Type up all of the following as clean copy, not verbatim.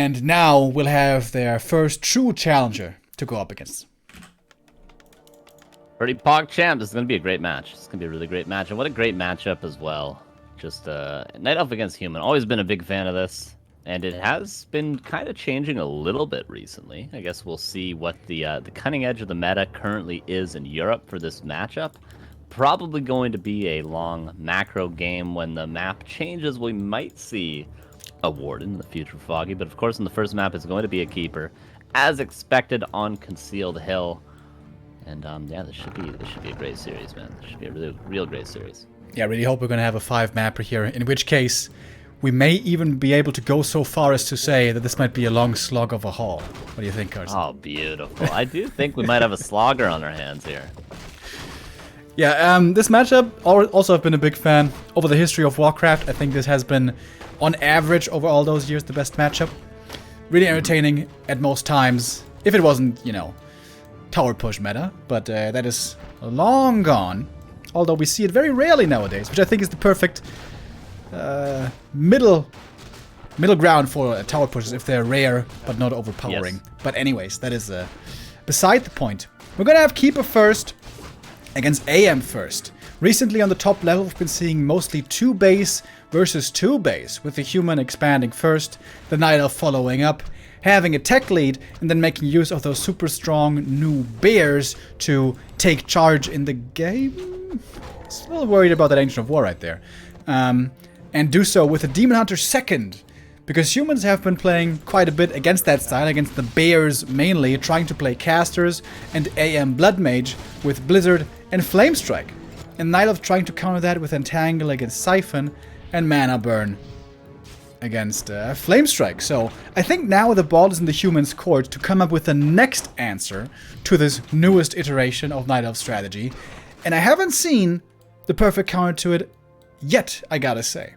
And now we'll have their first true challenger to go up against. Pretty PogChamp. This is going to be a great match. It's going to be a really great match. And what a great matchup as well. Just Night Elf against Human. Always been a big fan of this. And it has been kind of changing a little bit recently. I guess we'll see what the cutting edge of the meta currently is in Europe for this matchup. Probably going to be a long macro game. When the map changes, we might see a Warden in the future for Foggy. But of course, in the first map, it's going to be a Keeper, as expected on Concealed Hill. And yeah, this should be a great series, man. This should be a real great series. Yeah, I really hope we're going to have a 5-mapper here, in which case we may even be able to go so far as to say that this might be a long slog of a haul. What do you think, Carson? Oh, beautiful. I do think we might have a slogger on our hands here. Yeah, this matchup, also I've been a big fan. Over the history of Warcraft, I think this has been, on average, over all those years, the best matchup. Really entertaining at most times, if it wasn't, you know, tower push meta, but that is long gone. Although we see it very rarely nowadays, which I think is the perfect middle ground for tower pushes if they're rare but not overpowering. Yes. But anyways, that is beside the point. We're gonna have Keeper first against AM first. Recently on the top level, we've been seeing mostly 2 base versus 2 base, with the Human expanding first, the Night Elf following up, having a tech lead, and then making use of those super strong new bears to take charge in the game. Just a little worried about that Ancient of War right there. And do so with a Demon Hunter second, because Humans have been playing quite a bit against that style, against the bears mainly, trying to play casters and AM Blood Mage with Blizzard and Flame Strike. And Night Elf trying to counter that with Entangle against Siphon and Mana Burn against Flame Strike. So I think now the ball is in the Humans' court to come up with the next answer to this newest iteration of Night Elf strategy. And I haven't seen the perfect counter to it yet, I gotta say.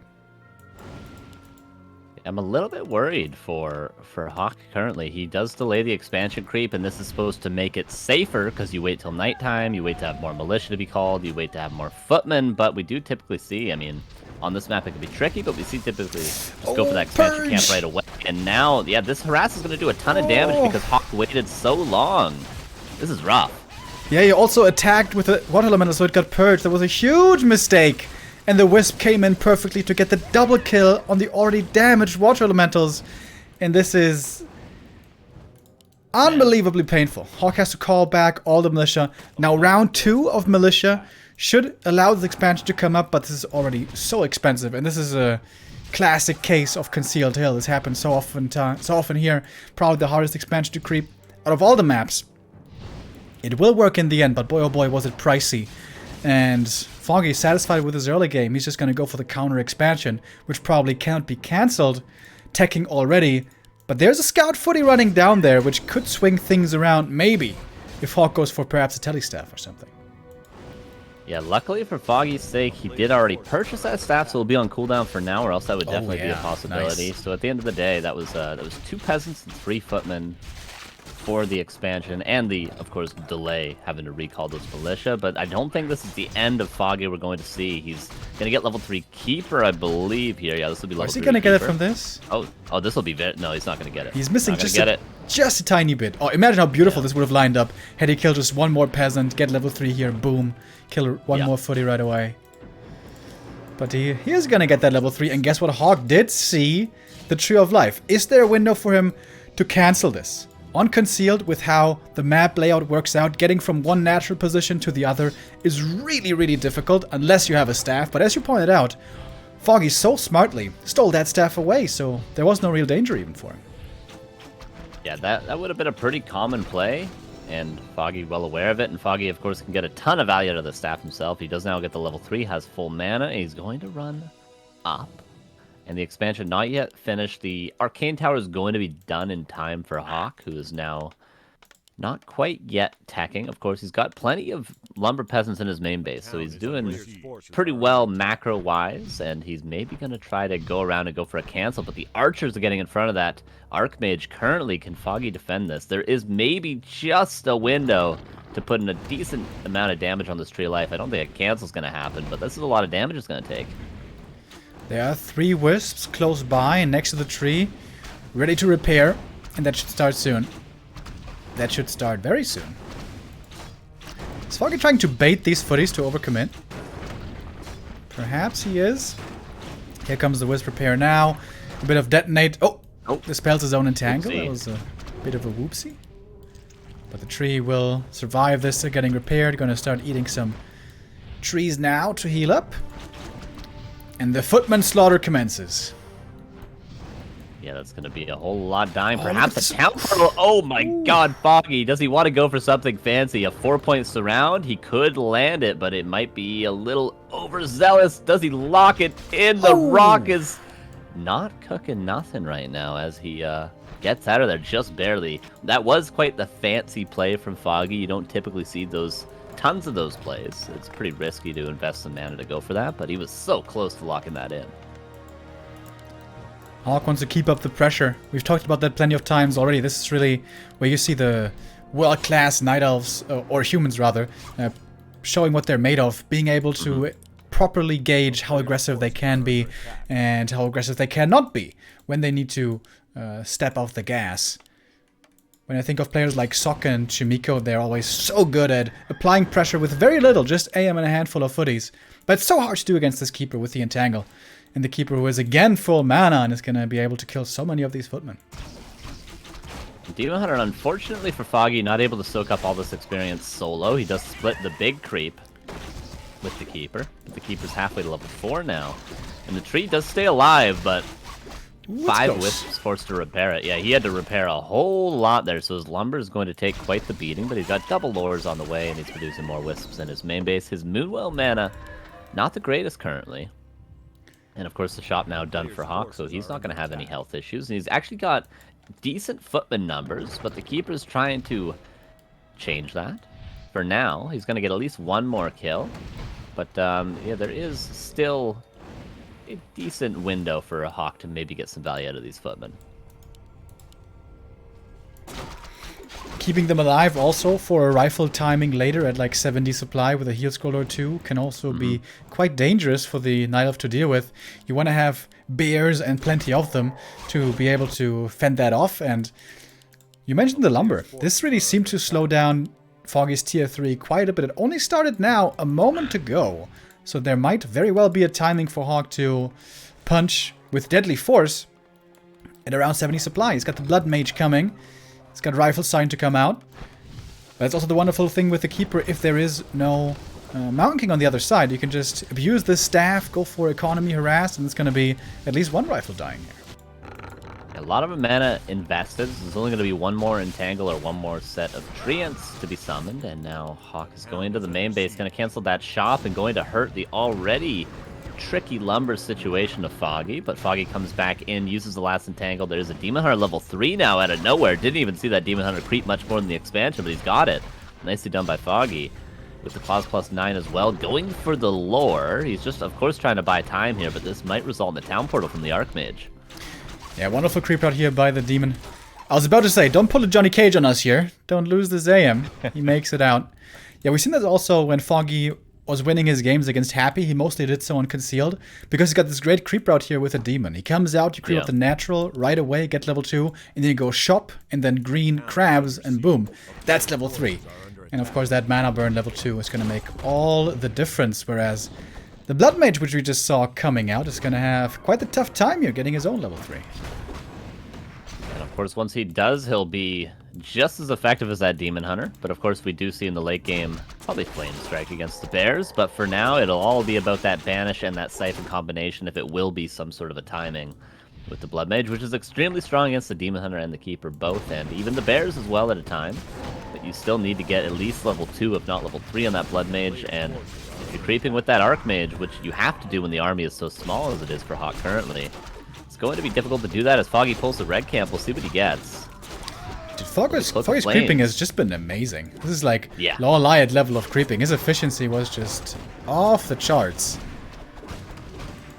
I'm a little bit worried for HawK currently. He does delay the expansion creep, and this is supposed to make it safer because you wait till nighttime, you wait to have more militia to be called, you wait to have more footmen, but we do typically see, I mean, on this map it can be tricky, but we see typically just go for that expansion camp right away. And now, yeah, this harass is going to do a ton of damage because HawK waited so long. This is rough. Yeah, he also attacked with a water elemental, so it got purged. That was a huge mistake. And the Wisp came in perfectly to get the double kill on the already damaged water elementals. And this is unbelievably painful. HawK has to call back all the militia. Now round 2 of militia should allow this expansion to come up, but this is already so expensive. And this is a classic case of Concealed Hill. This happens so often here. Probably the hardest expansion to creep out of all the maps. It will work in the end, but boy oh boy was it pricey. And Foggy is satisfied with his early game. He's just going to go for the counter expansion, which probably can't be cancelled, teching already. But there's a scout footy running down there, which could swing things around, maybe, if HawK goes for perhaps a telestaff or something. Yeah, luckily for Foggy's sake, he did already purchase that staff, so it'll be on cooldown for now, or else that would definitely be a possibility. Nice. So at the end of the day, that was 2 peasants and 3 footmen for the expansion, and the, of course, delay having to recall those militia. But I don't think this is the end of Foggy we're going to see. He's going to get level 3 Keeper, I believe, here. Yeah, this will be level 3 Is he going to get it from this? Oh, this will be... No, he's not going to get it. He's missing just a tiny bit. Oh, imagine how beautiful this would have lined up had he killed just 1 more peasant, get level 3 here, boom, kill 1 more footy right away. But he is going to get that level 3, and guess what? HawK did see the Tree of Life. Is there a window for him to cancel this? On Concealed, with how the map layout works out, getting from one natural position to the other is really, really difficult unless you have a staff. But as you pointed out, Foggy so smartly stole that staff away, so there was no real danger even for him. Yeah, that would have been a pretty common play, and Foggy well aware of it. And Foggy, of course, can get a ton of value out of the staff himself. He does now get the level 3, has full mana, and he's going to run up. And the expansion not yet finished. The Arcane Tower is going to be done in time for HawK, who is now not quite yet teching. Of course, he's got plenty of lumber peasants in his main base, so he's doing pretty well macro-wise, and he's maybe going to try to go around and go for a cancel, but the archers are getting in front of that Archmage currently. Can Foggy defend this? There is maybe just a window to put in a decent amount of damage on this Tree of Life. I don't think a cancel is going to happen, but this is a lot of damage it's going to take. There are 3 wisps close by and next to the tree. ready to repair, and that should start soon. That should start very soon. Is Foggy trying to bait these footies to overcommit? Perhaps he is. Here comes the Wisp repair now. A bit of detonate. Oh! Dispels his own entangle. Whoopsie. That was a bit of a whoopsie. But the tree will survive this. They're getting repaired. Gonna start eating some trees now to heal up. And the footman slaughter commences. Yeah, that's going to be a whole lot dying. Perhaps a town portal. Oh my god, Foggy. Does he want to go for something fancy? A 4-point surround? He could land it, but it might be a little overzealous. Does he lock it in? The rock is not cooking nothing right now as he gets out of there just barely. That was quite the fancy play from Foggy. You don't typically see tons of those plays. It's pretty risky to invest some mana to go for that, but he was so close to locking that in. HawK wants to keep up the pressure. We've talked about that plenty of times already. This is really where you see the world-class Night Elves, or humans rather, showing what they're made of, being able to properly gauge how aggressive they can be and how aggressive they cannot be when they need to step off the gas. When I think of players like Sokka and Chimiko, they're always so good at applying pressure with very little, just AM and a handful of footies. But it's so hard to do against this keeper with the Entangle. And the keeper who is again full mana and is going to be able to kill so many of these footmen. Demon Hunter, unfortunately for Foggy, not able to soak up all this experience solo. He does split the big creep with the keeper. The keeper's halfway to level 4 now. And the tree does stay alive, but 5 wisps forced to repair it. Yeah, he had to repair a whole lot there, so his lumber is going to take quite the beating, but he's got double lures on the way, and he's producing more wisps in his main base. His Moonwell mana, not the greatest currently. And of course the shop now done for HawK, so he's not going to have any health issues. And he's actually got decent footman numbers, but the keeper's trying to change that. For now, he's going to get at least one more kill. But yeah, there is still a decent window for a HawK to maybe get some value out of these footmen. Keeping them alive also for a rifle timing later at like 70 supply with a heal scroll or 2 can also be quite dangerous for the Night Elf to deal with. You want to have bears and plenty of them to be able to fend that off. And you mentioned the lumber. This really seemed to slow down Foggy's tier 3 quite a bit. It only started now a moment ago. So there might very well be a timing for HawK to punch with deadly force at around 70 supply. He's got the Blood Mage coming. It's got rifle sign to come out. That's also the wonderful thing with the keeper. If there is no Mountain King on the other side, you can just abuse the staff, go for economy harass, and it's going to be at least one rifle dying here. A lot of mana invested. There's only going to be one more Entangle or one more set of Treants to be summoned. And now HawK is going to the main base, going to cancel that shop and going to hurt the already tricky lumber situation of Foggy, but Foggy comes back in, uses the last Entangle. There's a Demon Hunter level 3 now out of nowhere. Didn't even see that Demon Hunter creep much more than the expansion, but he's got it. Nicely done by Foggy. With the Claws +9 as well, going for the lore. He's just, of course, trying to buy time here, but this might result in the town portal from the Archmage. Yeah, wonderful creep out here by the Demon. I was about to say, don't pull a Johnny Cage on us here. Don't lose this AM. He makes it out. Yeah, we've seen that also when Foggy was winning his games against Happy. He mostly did so on Concealed, because he's got this great creep route here with a Demon. He comes out, you creep up the natural right away, get level 2, and then you go shop, and then green crabs, and boom. That's level 3. And of course that mana burn level 2 is going to make all the difference, whereas the Blood Mage, which we just saw coming out, is going to have quite the tough time here getting his own level 3. And of course, once he does, he'll be just as effective as that Demon Hunter. But of course, we do see in the late game, probably Flame Strike against the Bears. But for now, it'll all be about that Banish and that Siphon combination, if it will be some sort of a timing with the Blood Mage, which is extremely strong against the Demon Hunter and the Keeper both, and even the Bears as well at a time. But you still need to get at least level 2, if not level 3 on that Blood Mage, and if you're creeping with that Archmage, which you have to do when the army is so small as it is for HawK currently, it's going to be difficult to do that as Foggy pulls the red camp. We'll see what he gets. Dude, Foggy's creeping has just been amazing. This is like Lorelei level of creeping. His efficiency was just off the charts.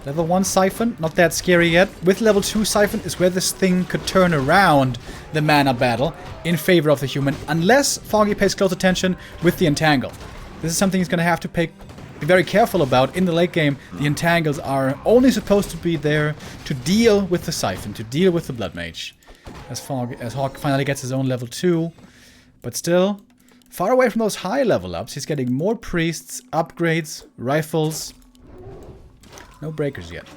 Level 1 Siphon, not that scary yet. With level 2 Siphon is where this thing could turn around the mana battle in favor of the human, unless Foggy pays close attention with the Entangle. This is something he's going to have to be very careful about. In the late game, the Entangles are only supposed to be there to deal with the Siphon, to deal with the Blood Mage. as HawK finally gets his own level 2. But still, far away from those high level ups. He's getting more priests, upgrades, rifles. No breakers yet.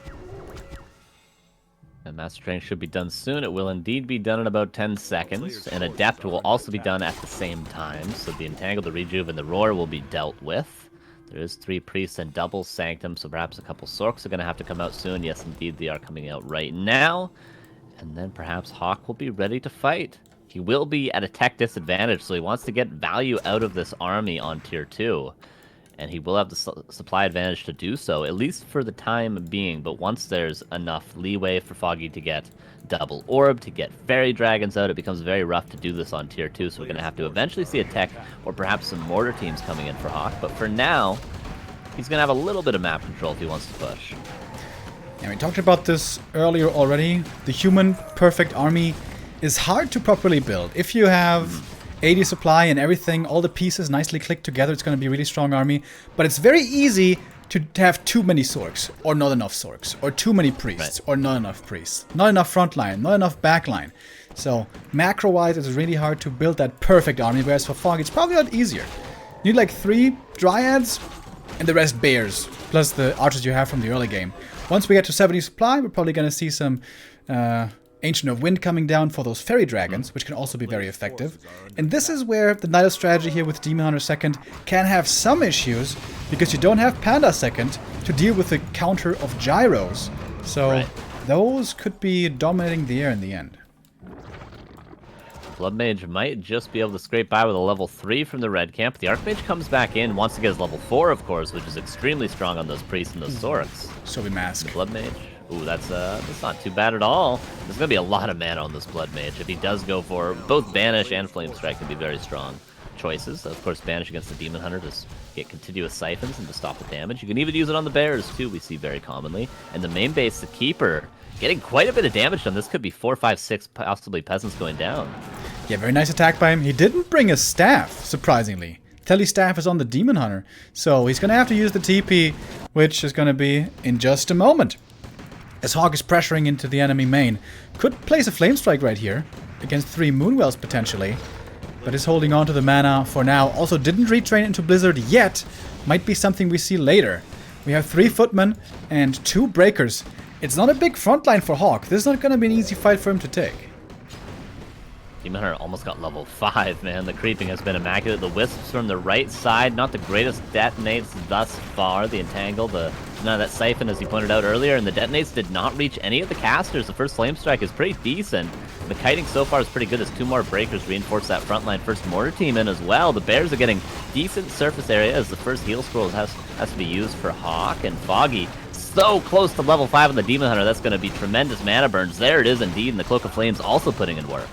And Master Training should be done soon. It will indeed be done in about 10 seconds. And Adept will also be done at the same time. So the Entangle, the Rejuve, and the Roar will be dealt with. There is 3 Priests and double Sanctum, so perhaps a couple Sorks are going to have to come out soon. Yes, indeed, they are coming out right now. And then perhaps HawK will be ready to fight. He will be at a tech disadvantage, so he wants to get value out of this army on tier 2. And he will have the supply advantage to do so, at least for the time being. But once there's enough leeway for Foggy to get double orb, to get fairy dragons out, it becomes very rough to do this on tier 2. So we're going to have to eventually see a tech or perhaps some mortar teams coming in for HawK. But for now, he's going to have a little bit of map control if he wants to push. Yeah, we talked about this earlier already. The human perfect army is hard to properly build. If you have 80 supply and everything, all the pieces nicely clicked together, it's going to be a really strong army. But it's very easy to have too many Sorks, or not enough Sorks, or too many priests, or not enough priests. Not enough frontline, not enough backline. So macro-wise, it's really hard to build that perfect army, whereas for Foggy, it's probably a lot easier. You need like 3 Dryads, and the rest Bears, plus the archers you have from the early game. Once we get to 70 supply, we're probably going to see some Ancient of Wind coming down for those fairy dragons, which can also be very effective. And this is where the Knight of Strategy here with Demon Hunter 2nd can have some issues, because you don't have Panda 2nd to deal with the counter of gyros. So those could be dominating the air in the end. Blood Mage might just be able to scrape by with a level 3 from the red camp. The Archmage comes back in, wants to get his level 4, of course, which is extremely strong on those priests and those Sorks. So we mask. Blood Mage. Ooh, that's not too bad at all. There's going to be a lot of mana on this Blood Mage. If he does go for both Banish and Flame Strike, can be very strong choices. Of course, Banish against the Demon Hunter to get continuous siphons and to stop the damage. You can even use it on the Bears, too, we see very commonly. And the main base, the Keeper, getting quite a bit of damage done. This could be 4, 5, 6 possibly Peasants going down. Yeah, very nice attack by him. He didn't bring a staff, surprisingly. Telly staff is on the Demon Hunter. So he's going to have to use the TP, which is going to be in just a moment. As HawK is pressuring into the enemy main. Could place a Flame Strike right here against 3 Moonwells potentially. But is holding on to the mana for now. Also didn't retrain into Blizzard yet. Might be something we see later. We have 3 Footmen and 2 Breakers. It's not a big frontline for HawK. This is not going to be an easy fight for him to take. Demon Hunter almost got level 5, man. The creeping has been immaculate. The Wisps from the right side, not the greatest detonates thus far. The Entangle, none of that Siphon, as he pointed out earlier, and the detonates did not reach any of the casters. The first Flame Strike is pretty decent. The kiting so far is pretty good as 2 more Breakers reinforce that frontline. First Mortar team in as well. The Bears are getting decent surface area as the first Heal Scrolls has to be used for HawK and Foggy. So close to level 5 on the Demon Hunter. That's going to be tremendous mana burns. There it is indeed, and the Cloak of Flames also putting in work.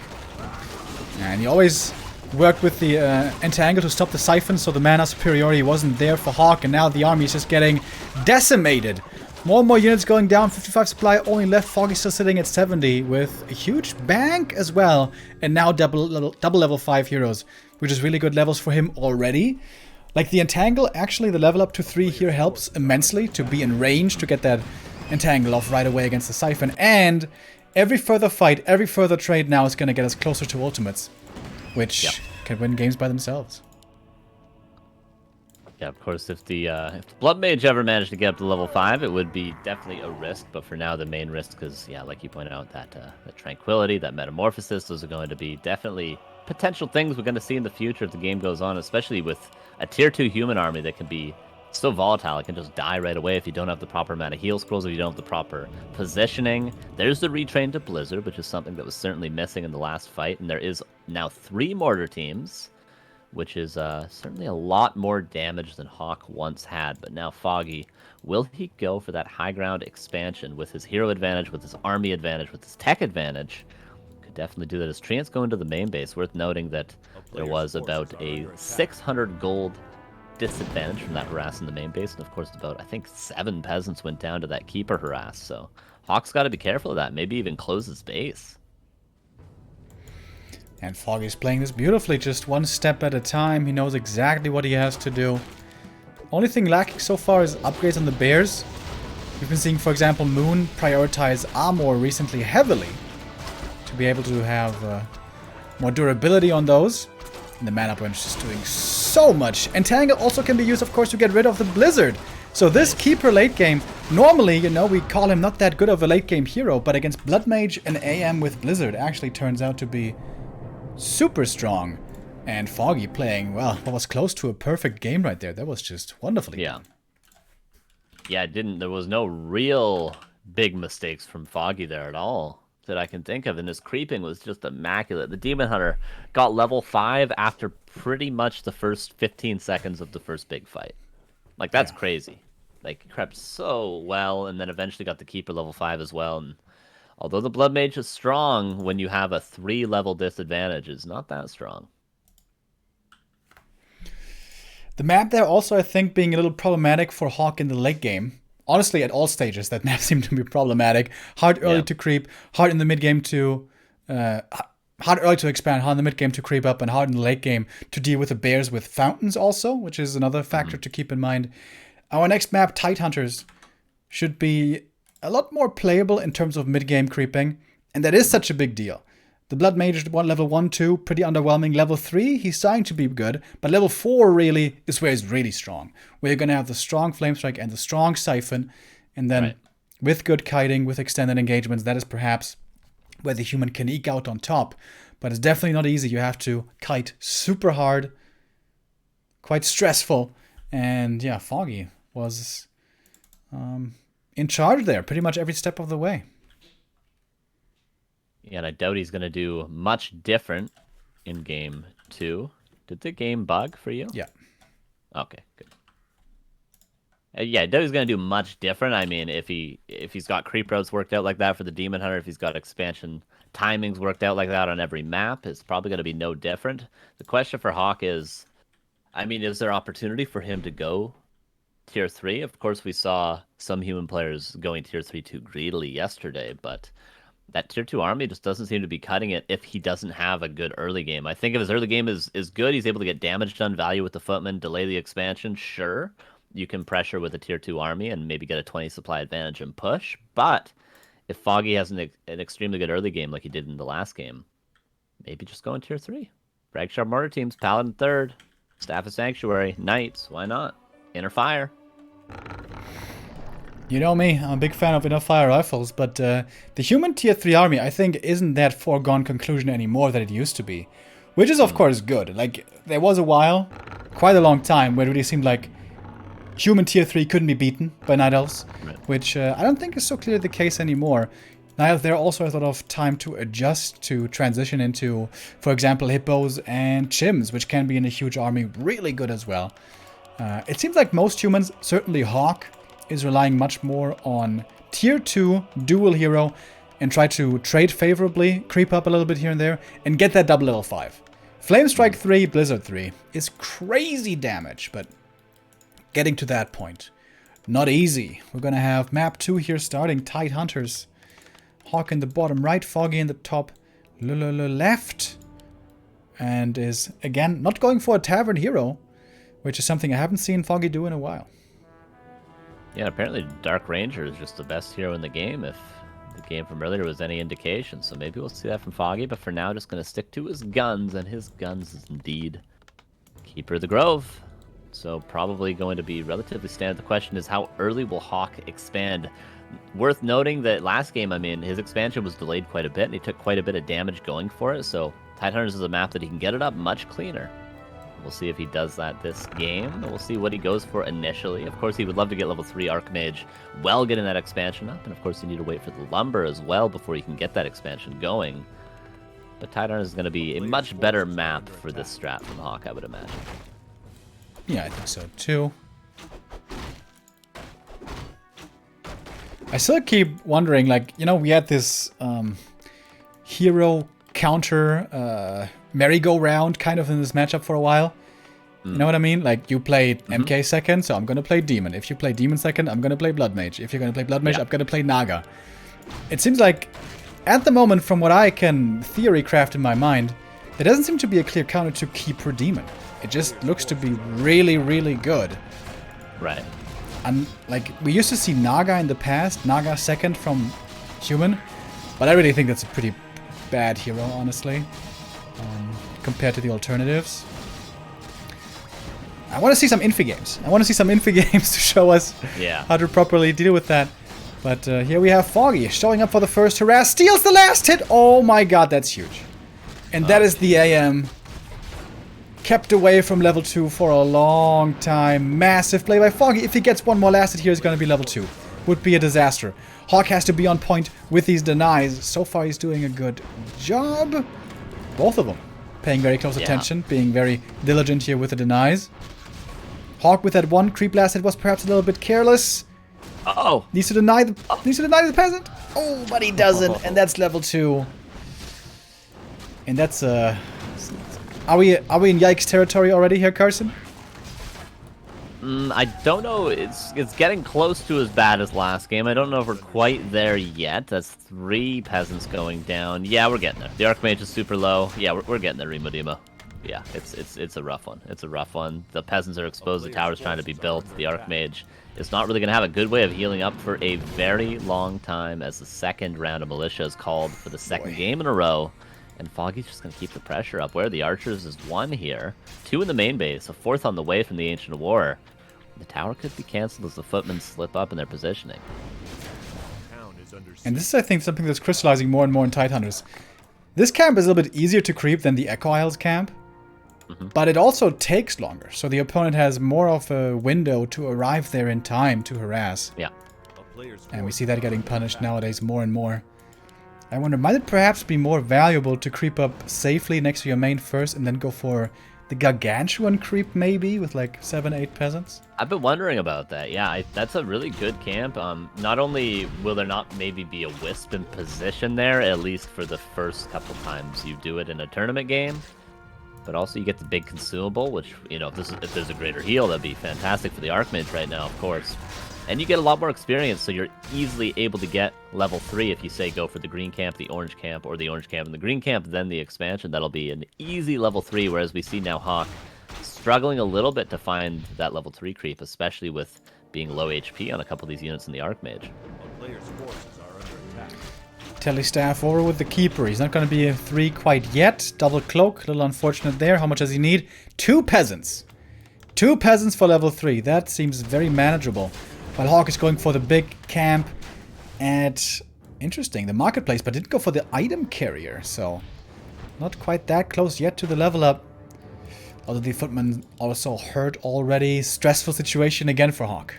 And he always worked with the Entangle to stop the Siphon, so the mana superiority wasn't there for HawK, and now the army is just getting decimated. More and more units going down, 55 supply, only left. Foggy still sitting at 70 with a huge bank as well, and now double level 5 heroes, which is really good levels for him already. Like the Entangle, actually the level up to 3 here helps immensely to be in range to get that Entangle off right away against the Siphon, and every further fight, every further trade now is going to get us closer to ultimates, which can win games by themselves. Yeah, of course, if the Blood Mage ever managed to get up to level 5, it would be definitely a risk. But for now, the main risk is, yeah, like you pointed out, that Tranquility, that Metamorphosis, those are going to be definitely potential things we're going to see in the future if the game goes on, especially with a tier 2 human army that can be so volatile. It can just die right away if you don't have the proper amount of heal scrolls, if you don't have the proper positioning. There's the retrain to Blizzard, which is something that was certainly missing in the last fight, and there is now 3 mortar teams, which is certainly a lot more damage than HawK once had. But now Foggy, will he go for that high ground expansion with his hero advantage, with his army advantage, with his tech advantage? Could definitely do that. As Treants go into the main base, worth noting that there was about a 600 gold disadvantage from that harass in the main base, and of course about, I think, 7 peasants went down to that Keeper harass, so HawK's got to be careful of that, maybe even close his base. And Foggy's playing this beautifully, just one step at a time. He knows exactly what he has to do. Only thing lacking so far is upgrades on the Bears. We've been seeing, for example, Moon prioritize Armor recently heavily to be able to have more durability on those. And the mana branch is just doing so much. Entangle also can be used, of course, to get rid of the Blizzard. So this Keeper late game, normally, you know, we call him not that good of a late game hero, but against Blood Mage and AM with Blizzard actually turns out to be super strong. And Foggy playing, well, what was close to a perfect game right there. That was just wonderfully done. Yeah, there was no real big mistakes from Foggy there at all that I can think of, and his creeping was just immaculate. The Demon Hunter got level 5 after pretty much the first 15 seconds of the first big fight. Like, that's crazy. Like, he crept so well, and then eventually got the Keeper level 5 as well. And although the Blood Mage is strong, when you have a 3-level disadvantage, it's not that strong. The map there also, I think, being a little problematic for HawK in the late game. Honestly, at all stages, that map seemed to be problematic. Hard early to creep, hard in the mid game to... hard early to expand, hard in the mid game to creep up, and hard in the late game to deal with the bears with fountains also, which is another factor to keep in mind. Our next map, Tidehunters, should be a lot more playable in terms of mid-game creeping, and that is such a big deal. The Blood Mage is level 1, 2, pretty underwhelming. Level 3, he's starting to be good, but level 4 really is where he's really strong. Where you're going to have the strong Flame Strike and the strong Siphon, and then with good kiting, with extended engagements, that is perhaps where the human can eke out on top. But it's definitely not easy. You have to kite super hard, quite stressful, and yeah, Foggy was in charge there pretty much every step of the way. Yeah, and I doubt he's going to do much different in game 2. Did the game bug for you? Yeah. Okay, good. Yeah, I doubt he's going to do much different. I mean, if he's got creep routes worked out like that for the Demon Hunter, if he's got expansion timings worked out like that on every map, it's probably going to be no different. The question for HawK is, I mean, is there opportunity for him to go tier 3? Of course, we saw some human players going tier 3 too greedily yesterday, but that tier 2 army just doesn't seem to be cutting it if he doesn't have a good early game. I think if his early game is good, he's able to get damage done, value with the footman, delay the expansion, sure. You can pressure with a tier 2 army and maybe get a 20 supply advantage and push. But if Foggy has an extremely good early game like he did in the last game, maybe just go in tier 3. Frag Sharp Mortar teams, Paladin 3rd, Staff of Sanctuary, Knights, why not? Inner Fire. You know me, I'm a big fan of Inner Fire rifles, but the human tier 3 army, I think, isn't that foregone conclusion anymore that it used to be. Which is, of course, good. Like, there was a while, quite a long time, where it really seemed like human tier 3 couldn't be beaten by Night Elves, which I don't think is so clearly the case anymore. Now, there also has a lot of time to adjust, to transition into, for example, Hippos and Chims, which can be in a huge army really good as well. It seems like most humans, certainly HawK, is relying much more on tier 2 dual hero and try to trade favorably, creep up a little bit here and there, and get that double level 5. Flame Strike 3, Blizzard 3 is crazy damage, but getting to that point, not easy. We're gonna have map 2 here starting, Tidehunters. HawK in the bottom right, Foggy in the top left, and is, again, not going for a Tavern hero, which is something I haven't seen Foggy do in a while. Yeah, apparently Dark Ranger is just the best hero in the game if the game from earlier was any indication. So maybe we'll see that from Foggy, but for now just going to stick to his guns, and his guns is indeed Keeper of the Grove. So probably going to be relatively standard. The question is, how early will HawK expand? Worth noting that last game, I mean, his expansion was delayed quite a bit, and he took quite a bit of damage going for it. So Tidehunters is a map that he can get it up much cleaner. We'll see if he does that this game, and we'll see what he goes for initially. Of course, he would love to get level 3 Archmage while getting that expansion up, and of course, you need to wait for the Lumber as well before you can get that expansion going. But Tidehunters is going to be a much better map for this strat from HawK, I would imagine. Yeah, I think so too. I still keep wondering, like, you know, we had this hero counter merry-go-round kind of in this matchup for a while. You know what I mean? Like, you played MK second, so I'm gonna play Demon. If you play Demon second, I'm gonna play Blood Mage. If you're gonna play Blood Mage, I'm gonna play Naga. It seems like, at the moment, from what I can theory craft in my mind, there doesn't seem to be a clear counter to Keeper Demon. It just looks to be really, really good. Right. And, like, we used to see Naga in the past, Naga second from Human, but I really think that's a pretty bad hero, honestly, compared to the alternatives. I want to see some infi games. I want to see some infi games to show us how to properly deal with that. But here we have Foggy showing up for the first harass. Steals the last hit! Oh my god, that's huge. And that is the AM. Kept away from level 2 for a long time. Massive play by Foggy. If he gets one more last hit here, it's going to be level 2. Would be a disaster. HawK has to be on point with these denies. So far, he's doing a good job. Both of them paying very close attention, being very diligent here with the denies. HawK with that one creep last hit was perhaps a little bit careless. Oh, needs to deny the peasant. Oh, but he doesn't, and that's level 2. And that's are we in yikes territory already here, Carson? I don't know. It's getting close to as bad as last game. I don't know if we're quite there yet. That's 3 peasants going down. Yeah, we're getting there. The Archmage is super low. Yeah, we're getting there, Remo Demo. Yeah, it's a rough one. It's a rough one. The peasants are exposed. The tower's trying to be built. The Archmage is not really going to have a good way of healing up for a very long time, as the second round of militia is called for the second game in a row. And Foggy's just going to keep the pressure up. Where the archers is 1 here, 2 in the main base, a 4th on the way from the Ancient War. The tower could be cancelled as the footmen slip up in their positioning. And this is, I think, something that's crystallizing more and more in Tidehunters. This camp is a little bit easier to creep than the Echo Isles camp, but it also takes longer. So the opponent has more of a window to arrive there in time to harass. Yeah. And we see that getting punished nowadays more and more. I wonder, might it perhaps be more valuable to creep up safely next to your main first and then go for the gargantuan creep maybe with like 7-8 peasants? I've been wondering about that. Yeah, that's a really good camp. Not only will there not maybe be a wisp in position there, at least for the first couple times you do it in a tournament game, but also you get the big consumable, which, you know, if there's a greater heal, that'd be fantastic for the Archmage right now, of course. And you get a lot more experience, so you're easily able to get level 3 if you say go for the green camp, the orange camp, or the orange camp and the green camp, then the expansion. That'll be an easy level 3, whereas we see now HawK struggling a little bit to find that level 3 creep, especially with being low HP on a couple of these units in the Archmage. Telestaff over with the Keeper. He's not going to be a 3 quite yet. Double Cloak, a little unfortunate there. How much does he need? 2 peasants. 2 peasants for level 3. That seems very manageable. While HawK is going for the big camp at, interesting, the marketplace, but didn't go for the item carrier, so not quite that close yet to the level up. Although the footman also hurt already. Stressful situation again for HawK.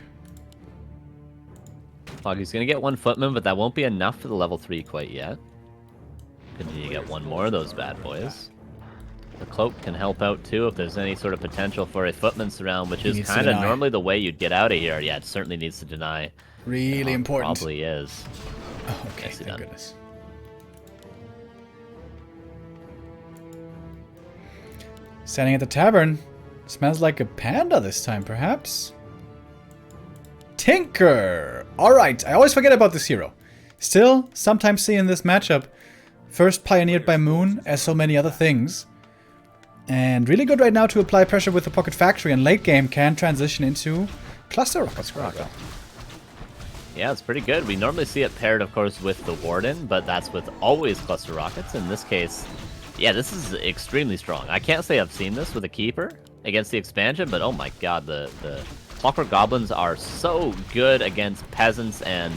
Foggy's going to get 1 footman, but that won't be enough for the level 3 quite yet. Continue to get 1 more of those bad boys. The cloak can help out too if there's any sort of potential for a footman surround, which is kind of normally the way you'd get out of here. Yeah, it certainly needs to deny. Really important. Probably is. Oh, okay, thank goodness. Standing at the tavern. Smells like a panda this time, perhaps? Tinker! Alright, I always forget about this hero. Still, sometimes see in this matchup. First pioneered by Moon, as so many other things. And really good right now to apply pressure with the Pocket Factory, and late game can transition into Cluster Rockets. Yeah, it's pretty good. We normally see it paired, of course, with the Warden, but that's with always Cluster Rockets. In this case, yeah, this is extremely strong. I can't say I've seen this with a Keeper against the expansion, but oh my god, the Clockwork Goblins are so good against Peasants, and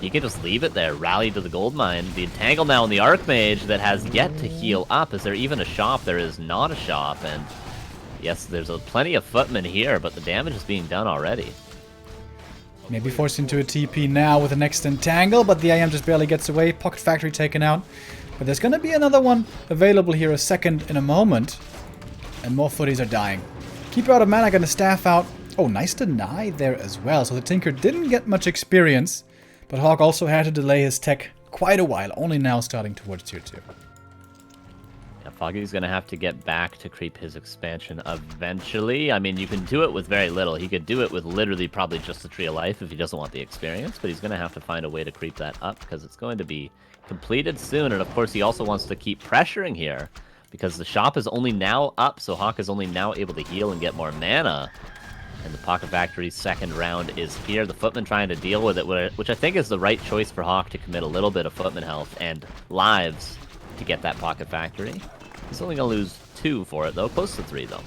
you can just leave it there. Rally to the gold mine. The Entangle now in the Archmage that has yet to heal up. Is there even a shop? There is not a shop. And yes, there's plenty of footmen here, but the damage is being done already. Maybe forced into a TP now with the next Entangle, but the AM just barely gets away. Pocket Factory taken out. But there's going to be another one available here a second in a moment. And more footies are dying. Keeper out of mana, going to staff out. Oh, nice deny there as well. So the Tinker didn't get much experience. But HawK also had to delay his tech quite a while, only now starting towards tier 2. Yeah, Foggy's going to have to get back to creep his expansion eventually. I mean, you can do it with very little. He could do it with literally probably just the Tree of Life if he doesn't want the experience, but he's going to have to find a way to creep that up because it's going to be completed soon. And of course, he also wants to keep pressuring here because the shop is only now up, so HawK is only now able to heal and get more mana. And the Pocket Factory's second round is here. The Footman trying to deal with it, which I think is the right choice for HawK to commit a little bit of Footman health and lives to get that Pocket Factory. He's only going to lose 2 for it, though. Close to 3, though.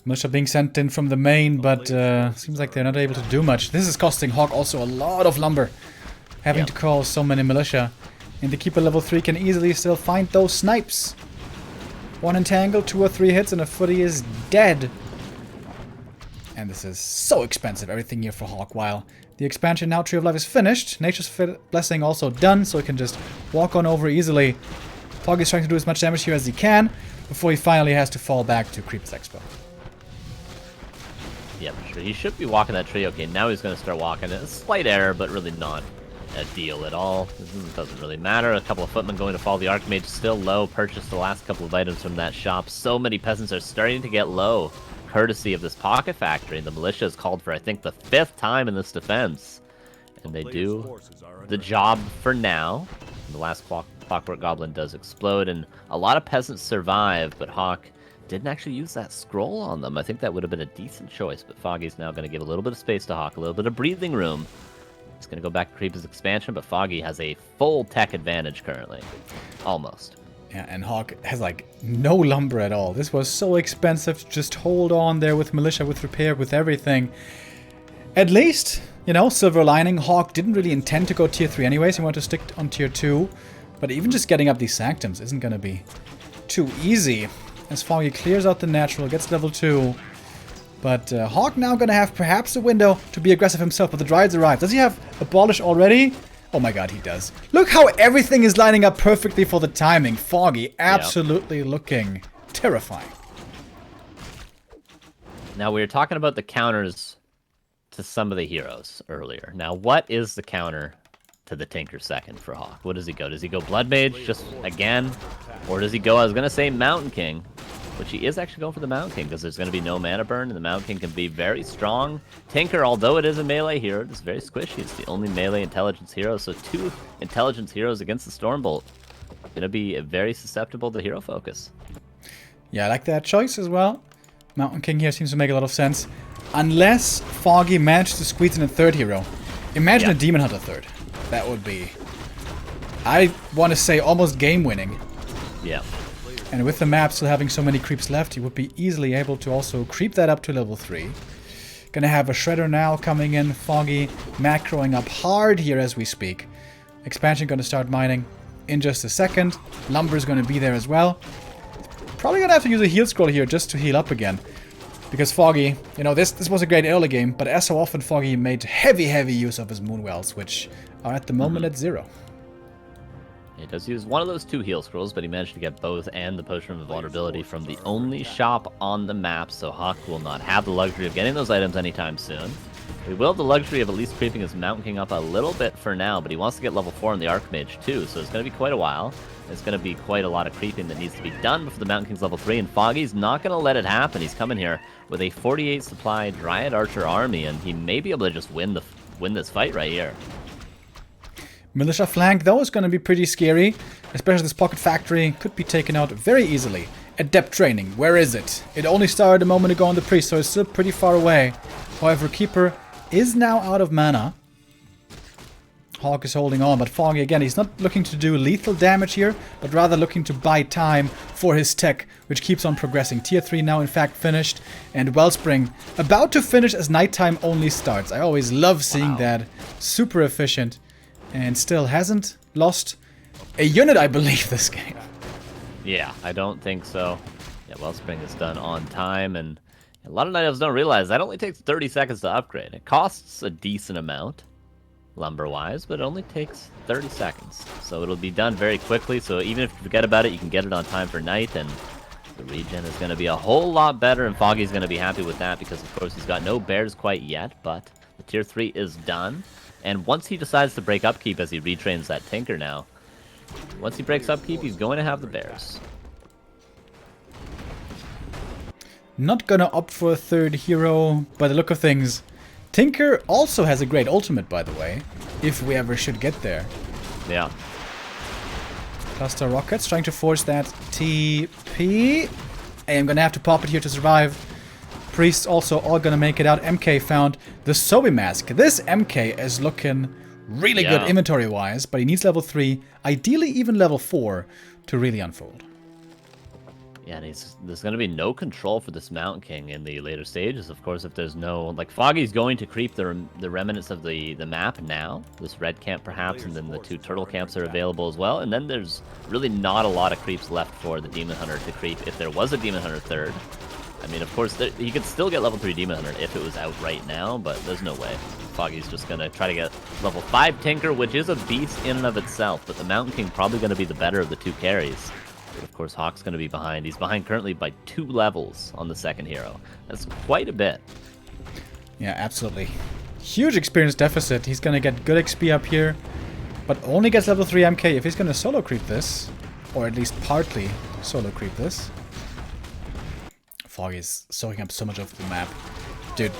Militia being sent in from the main, but seems like they're not able to do much. This is costing HawK also a lot of lumber. Having to call so many militia. And the Keeper level 3 can easily still find those snipes. 1 entangle, 2 or 3 hits, and a footy is dead. And this is so expensive, everything here for HawK. While the expansion now Tree of Life is finished, Nature's Blessing also done, so he can just walk on over easily. Foggy's trying to do as much damage here as he can, before he finally has to fall back to Creep's Expo. Yeah, for sure. He should be walking that tree. Okay, now he's going to start walking it. A slight error, but really not a deal at all. It doesn't really matter. A couple of footmen going to follow the Archmage, still low. Purchased the last couple of items from that shop. So many peasants are starting to get low, courtesy of this Pocket Factory. And the militia is called for, I think, the 5th time in this defense. And they do the job for now. And the last Clockwork Goblin does explode, and a lot of peasants survive, but HawK didn't actually use that scroll on them. I think that would have been a decent choice, but Foggy's now going to give a little bit of space to HawK, a little bit of breathing room. He's going to go back to creep his expansion, but Foggy has a full tech advantage currently. Almost. Yeah, and HawK has, like, no lumber at all. This was so expensive to just hold on there with militia, with repair, with everything. At least, you know, silver lining, HawK didn't really intend to go tier 3 anyways. He wanted to stick on tier 2. But even just getting up these sanctums isn't going to be too easy. As Foggy clears out the natural, gets level 2. But HawK now going to have perhaps a window to be aggressive himself, but the Dryads arrive. Does he have Abolish already? Oh my god, he does. Look how everything is lining up perfectly for the timing. Foggy absolutely looking terrifying. Now, we were talking about the counters to some of the heroes earlier. Now, what is the counter to the Tinker second for HawK? What does he go? Does he go Blood Mage just again? Or does he go, I was going to say Mountain King, which he is actually going for the Mountain King because there's going to be no mana burn, and the Mountain King can be very strong. Tinker, although it is a melee hero, it's very squishy. It's the only melee intelligence hero, so 2 intelligence heroes against the Stormbolt. Going to be very susceptible to hero focus. Yeah, I like that choice as well. Mountain King here seems to make a lot of sense. Unless Foggy managed to squeeze in a 3rd hero. Imagine a Demon Hunter 3rd. That would be, I want to say, almost game-winning. Yeah. And with the map still having so many creeps left, he would be easily able to also creep that up to level 3. Gonna have a Shredder now coming in. Foggy macroing up hard here as we speak. Expansion gonna start mining in just a second. Lumber's gonna be there as well. Probably gonna have to use a heal scroll here just to heal up again. Because Foggy, you know, this was a great early game, but as so often Foggy made heavy use of his Moonwells, which are at the moment at 0. He does use one of those 2 heal scrolls, but he managed to get both and the Potion of Vulnerability from the only shop on the map, so HawK will not have the luxury of getting those items anytime soon. We will have the luxury of at least creeping his Mountain King up a little bit for now, but he wants to get level 4 on the Archmage too, so it's going to be quite a while. It's going to be quite a lot of creeping that needs to be done before the Mountain King's level 3, and Foggy's not going to let it happen. He's coming here with a 48 supply Dryad Archer army, and he may be able to just win this fight right here. Militia flank, though, is going to be pretty scary. Especially this Pocket Factory could be taken out very easily. Adept Training, where is it? It only started a moment ago on the Priest, so it's still pretty far away. However, Keeper is now out of mana. HawK is holding on, but Foggy, again, he's not looking to do lethal damage here, but rather looking to buy time for his tech, which keeps on progressing. Tier 3 now, in fact, finished, and Wellspring about to finish as nighttime only starts. I always love seeing that. Super efficient. And still hasn't lost a unit, I believe, this game. Yeah, I don't think so. Yeah, Wellspring is done on time, and a lot of night elves don't realize that only takes 30 seconds to upgrade. It costs a decent amount, lumber-wise, but it only takes 30 seconds. So it'll be done very quickly, so even if you forget about it, you can get it on time for night, and the regen is going to be a whole lot better, and Foggy's going to be happy with that, because of course he's got no bears quite yet, but the tier 3 is done. And once he decides to break upkeep as he retrains that Tinker now, once he breaks upkeep, he's going to have the bears. Not gonna opt for a 3rd hero, by the look of things. Tinker also has a great ultimate, by the way, if we ever should get there. Yeah. Cluster Rockets trying to force that TP. I am gonna have to pop it here to survive. Priests also all gonna make it out. MK found the Sobi Mask. This MK is looking really good inventory-wise, but he needs level 3, ideally even level 4, to really unfold. Yeah, and there's going to be no control for this Mountain King in the later stages. Of course, if there's no... Like, Foggy's going to creep the remnants of the map now. This red camp, perhaps, and then the 2 turtle camps are available as well. And then there's really not a lot of creeps left for the Demon Hunter to creep if there was a Demon Hunter third. I mean, of course, he could still get level 3 Demon Hunter if it was out right now, but there's no way. Foggy's just going to try to get level 5 Tinker, which is a beast in and of itself, but the Mountain King probably going to be the better of the 2 carries. But of course, HawK's going to be behind. He's behind currently by 2 levels on the second hero. That's quite a bit. Yeah, absolutely. Huge experience deficit. He's going to get good XP up here, but only gets level 3 MK if he's going to solo creep this, or at least partly solo creep this. Foggy is soaking up so much of the map. Dude,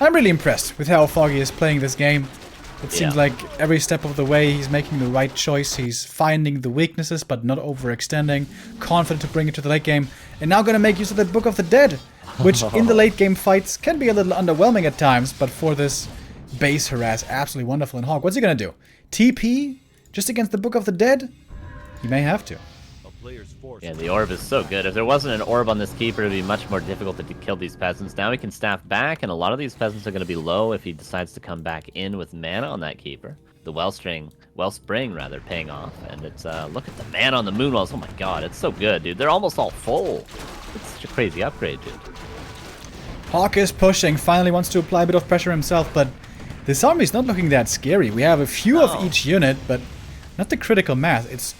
I'm really impressed with how Foggy is playing this game. It seems like every step of the way he's making the right choice. He's finding the weaknesses but not overextending. Confident to bring it to the late game. And now going to make use of the Book of the Dead. Which in the late game fights can be a little underwhelming at times. But for this base harass, absolutely wonderful. And HawK, what's he going to do? TP? Just against the Book of the Dead? He may have to. Yeah, the orb is so good. If there wasn't an orb on this keeper, it would be much more difficult to kill these peasants. Now he can staff back, and a lot of these peasants are going to be low if he decides to come back in with mana on that keeper. The Wellspring paying off. And it's, look at the mana on the Moonwells. Oh my god, it's so good, dude. They're almost all full. It's such a crazy upgrade, dude. HawK is pushing, finally wants to apply a bit of pressure himself, but this army is not looking that scary. We have a few of each unit, but not the critical mass. It's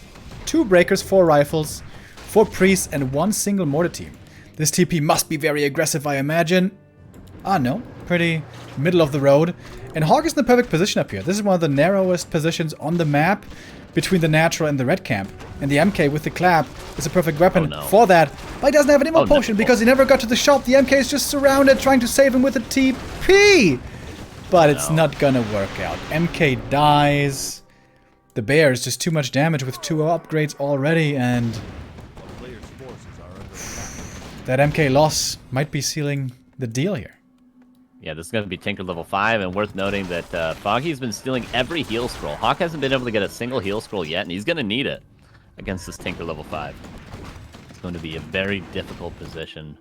2 breakers, 4 rifles, 4 priests, and 1 single mortar team. This TP must be very aggressive, I imagine. Ah, no. Pretty middle of the road. And HawK is in the perfect position up here. This is one of the narrowest positions on the map between the natural and the red camp. And the MK with the clap is a perfect weapon for that. But he doesn't have an ammo potion because he never got to the shop. The MK is just surrounded, trying to save him with a TP. But it's not gonna work out. MK dies. The bear is just too much damage with 2 upgrades already, and that MK loss might be sealing the deal here. Yeah, this is going to be Tinker level 5, and worth noting that Foggy's been stealing every heal scroll. HawK hasn't been able to get a single heal scroll yet, and he's going to need it against this Tinker level 5. It's going to be a very difficult position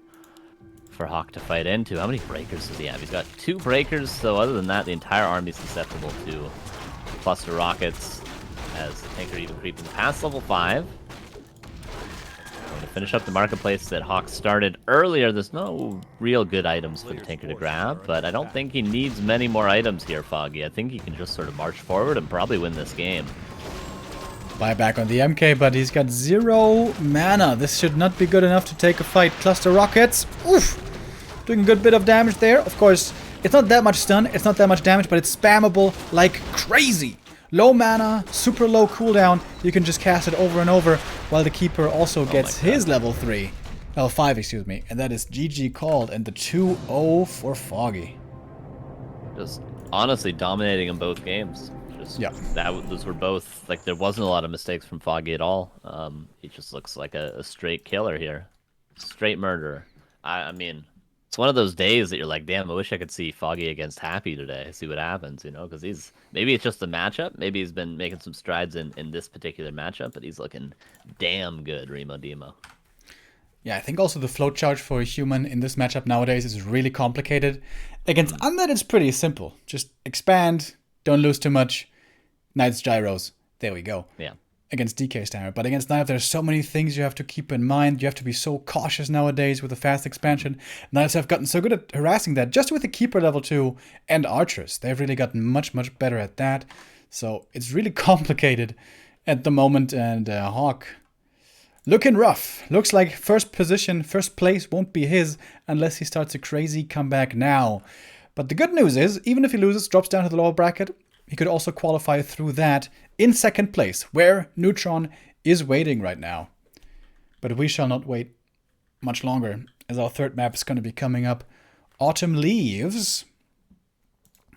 for HawK to fight into. How many breakers does he have? He's got 2 breakers, so other than that, the entire army is susceptible to cluster rockets, as the Tinker even creeping past level 5. Going to finish up the marketplace that HawK started earlier. There's no real good items for the Tinker to grab, but I don't think he needs many more items here, Foggy. I think he can just sort of march forward and probably win this game. Buyback on the MK, but he's got 0 mana. This should not be good enough to take a fight. Cluster rockets. Oof! Doing a good bit of damage there. Of course, it's not that much stun, it's not that much damage, but it's spammable like crazy. Low mana, super low cooldown, you can just cast it over and over, while the keeper also gets his level 3. Level 5, excuse me. And that is GG called, and the 2-0 for Foggy. Just honestly dominating in both games. Those were both, like, there wasn't a lot of mistakes from Foggy at all. He just looks like a straight killer here. Straight murderer. I mean, it's one of those days that you're like, damn, I wish I could see Foggy against Happy today, see what happens, you know, because maybe it's just the matchup. Maybe he's been making some strides in this particular matchup, but he's looking damn good, Remo Demo. Yeah, I think also the float charge for a human in this matchup nowadays is really complicated. Against Undead, it's pretty simple. Just expand, don't lose too much. Knight's gyros. There we go. Yeah. Against DK Standard. But against Knights, there's so many things you have to keep in mind. You have to be so cautious nowadays with the fast expansion. Knights have gotten so good at harassing that just with the Keeper level 2 and Archers. They've really gotten much, much better at that. So it's really complicated at the moment. And HawK looking rough. Looks like first place won't be his unless he starts a crazy comeback now. But the good news is, even if he loses, drops down to the lower bracket, he could also qualify through that in second place, where Neutron is waiting right now. But we shall not wait much longer, as our third map is going to be coming up. Autumn Leaves,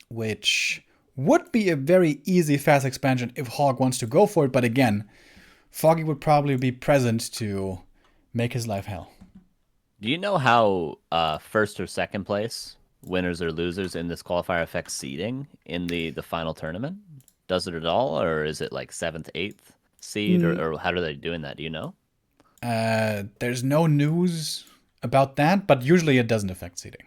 which would be a very easy fast expansion if HawK wants to go for it. But again, Foggy would probably be present to make his life hell. Do you know how first or second place winners or losers in this qualifier affect seeding in the final tournament? Does it at all, or is it like 7th, 8th seed, or how are they doing that? Do you know? There's no news about that, but usually it doesn't affect seeding.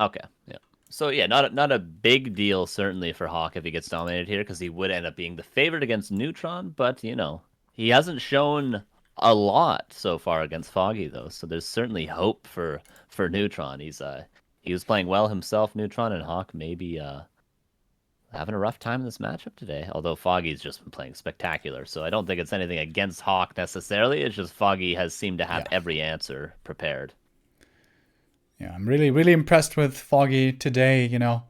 Okay, yeah. So yeah, not a big deal certainly for HawK if he gets dominated here, because he would end up being the favorite against Neutron. But you know, he hasn't shown a lot so far against Foggy though, so there's certainly hope for Neutron. He was playing well himself, Neutron, and HawK maybe having a rough time in this matchup today. Although Foggy's just been playing spectacular, so I don't think it's anything against HawK necessarily. It's just Foggy has seemed to have every answer prepared. Yeah, I'm really, really impressed with Foggy today, you know.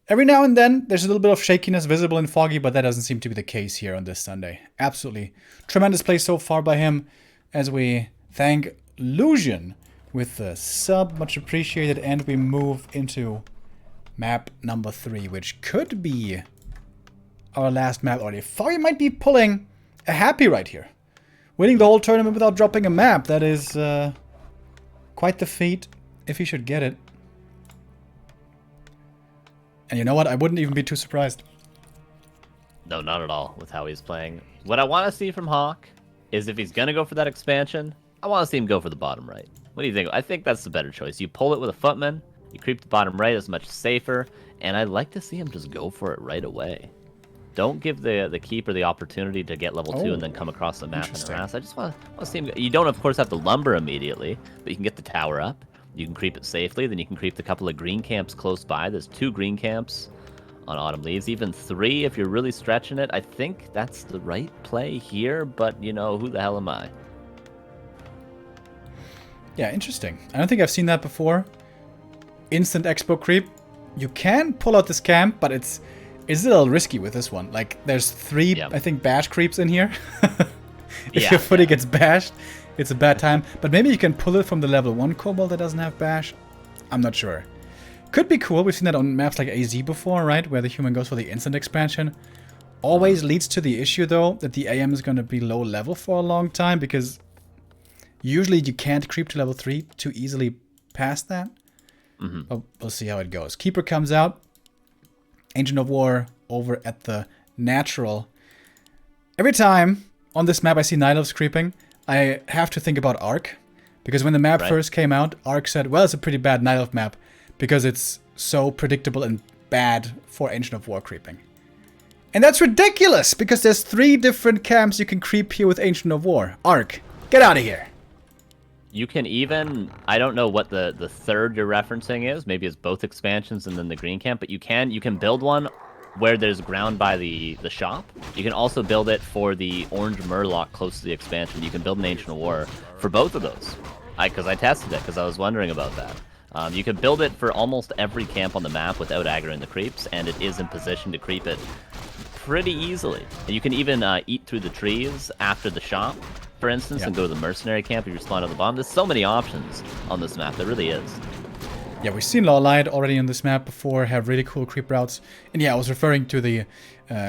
Every now and then, there's a little bit of shakiness visible in Foggy, but that doesn't seem to be the case here on this Sunday. Absolutely tremendous play so far by him, as we thank Lucian with the sub, much appreciated, and we move into map number 3, which could be our last map already. Foggy might be pulling a happy right here. Winning the whole tournament without dropping a map, that is quite the feat. If he should get it. And you know what? I wouldn't even be too surprised. No, not at all with how he's playing. What I want to see from HawK is if he's going to go for that expansion, I want to see him go for the bottom right. What do you think? I think that's the better choice. You pull it with a footman, you creep the bottom right, it's much safer, and I'd like to see him just go for it right away. Don't give the keeper the opportunity to get level 2 and then come across the map and harass. I just want to see him. You don't, of course, have to lumber immediately, but you can get the tower up. You can creep it safely, then you can creep the couple of green camps close by. There's 2 green camps on Autumn Leaves, even 3 if you're really stretching it. I think that's the right play here, but, you know, who the hell am I? Yeah, interesting. I don't think I've seen that before. Instant expo creep. You can pull out this camp, but it's a little risky with this one. Like, there's 3, I think, bash creeps in here. If your footy gets bashed, it's a bad time. But maybe you can pull it from the level 1 kobold that doesn't have bash. I'm not sure. Could be cool. We've seen that on maps like AZ before, right? Where the human goes for the instant expansion. Always leads to the issue, though, that the AM is going to be low level for a long time. Because usually you can't creep to level 3 too easily past that. But we'll see how it goes. Keeper comes out. Ancient of War over at the natural. Every time on this map I see Night Elves creeping, I have to think about Ark. Because when the map first came out, Ark said, well, it's a pretty bad Night Elf map. Because it's so predictable and bad for Ancient of War creeping. And that's ridiculous! Because there's 3 different camps you can creep here with Ancient of War. Ark, get out of here! You can even, I don't know what the third you're referencing is. Maybe it's both expansions and then the green camp. But you can build one where there's ground by the shop. You can also build it for the orange murloc close to the expansion. You can build an Ancient of War for both of those. Because I tested it, because I was wondering about that. You can build it for almost every camp on the map without aggroing the creeps, and it is in position to creep it pretty easily. And you can even eat through the trees after the shop, for instance, and go to the mercenary camp if you spawn at the bottom. There's so many options on this map. There really is. Yeah, we've seen Lawlight already on this map before, have really cool creep routes. And yeah, I was referring to the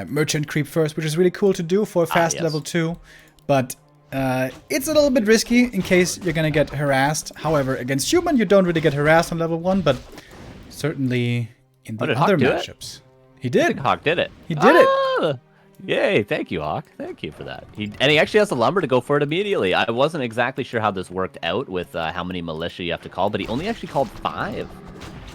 merchant creep first, which is really cool to do for fast level 2. But it's a little bit risky in case you're going to get harassed. However, against human, you don't really get harassed on level 1, but certainly in the other matchups. He did. I think HawK did it. He did it. Yay, thank you, HawK. Thank you for that. And he actually has the lumber to go for it immediately. I wasn't exactly sure how this worked out with how many militia you have to call, but he only actually called 5.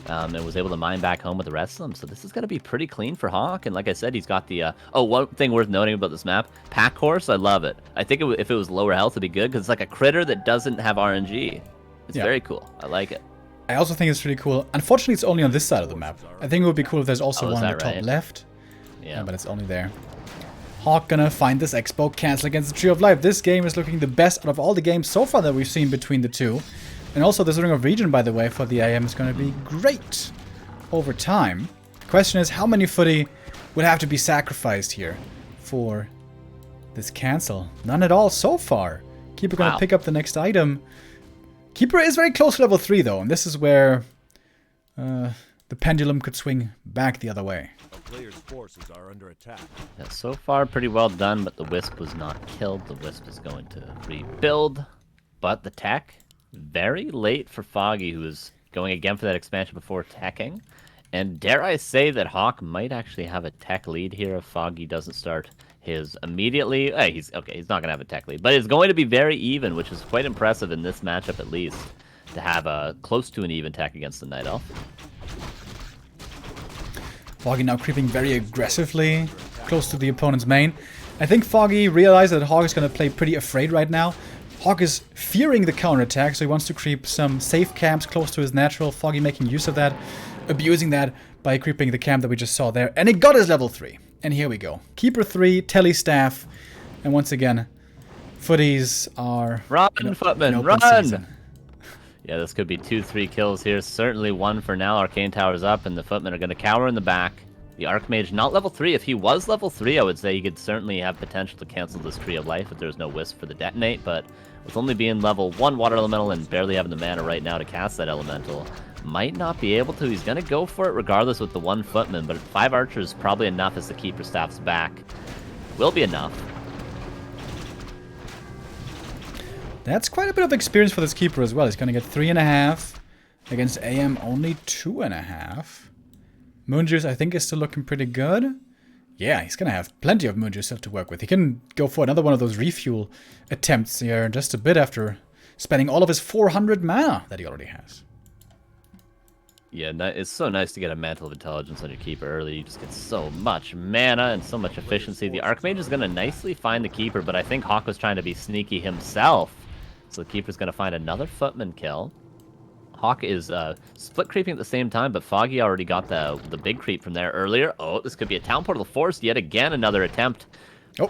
And was able to mine back home with the rest of them. So this is going to be pretty clean for HawK. And like I said, he's got the... one thing worth noting about this map. Pack Horse, I love it. I think if it was lower health, it'd be good, because it's like a critter that doesn't have RNG. It's very cool. I like it. I also think it's really cool. Unfortunately, it's only on this side of the map. I think it would be cool if there's also one on the top left. Yeah, but it's only there. HawK gonna find this expo, cancel against the Tree of Life. This game is looking the best out of all the games so far that we've seen between the two. And also this Ring of Region, by the way, for the AM is going to be great over time. The question is, how many footy would have to be sacrificed here for this cancel? None at all so far. Keeper going to pick up the next item. Keeper is very close to level 3, though, and this is where the pendulum could swing back the other way. Player's forces are under attack. Yeah, so far, pretty well done, but the Wisp was not killed. The Wisp is going to rebuild, but the tech... very late for Foggy, who is going again for that expansion before attacking. And dare I say that HawK might actually have a tech lead here if Foggy doesn't start his immediately. He's not going to have a tech lead, but it's going to be very even, which is quite impressive in this matchup at least, to have a close to an even tech against the Night Elf. Foggy now creeping very aggressively close to the opponent's main. I think Foggy realized that HawK is going to play pretty afraid right now. HawK is fearing the counterattack, so he wants to creep some safe camps close to his natural. Foggy making use of that, abusing that by creeping the camp that we just saw there. And he got his level 3. And here we go. Keeper 3, Telly Staff. And once again, footies are... Run, Footman, run! Season. Yeah, this could be 2-3 kills here. Certainly one for now. Arcane Tower's up, and the Footmen are going to cower in the back. The Archmage, not level 3. If he was level 3, I would say he could certainly have potential to cancel this Tree of Life if there's no Wisp for the Detonate, but with only being level 1 Water Elemental and barely having the mana right now to cast that Elemental, might not be able to. He's going to go for it regardless with the 1 Footman, but 5 Archers probably enough as the Keeper Staff's back. Will be enough. That's quite a bit of experience for this Keeper as well. He's going to get 3.5. Against AM, only 2.5. Moonjuice, I think, is still looking pretty good. Yeah, he's going to have plenty of Moonjuice left to work with. He can go for another one of those refuel attempts here just a bit after spending all of his 400 mana that he already has. Yeah, it's so nice to get a Mantle of Intelligence on your Keeper early. You just get so much mana and so much efficiency. The Archmage is going to nicely find the Keeper, but I think HawK was trying to be sneaky himself. So the Keeper's going to find another Footman kill. HawK is split creeping at the same time, but Foggy already got the big creep from there earlier. Oh, this could be a Town Portal forced. Yet again, another attempt. Oh.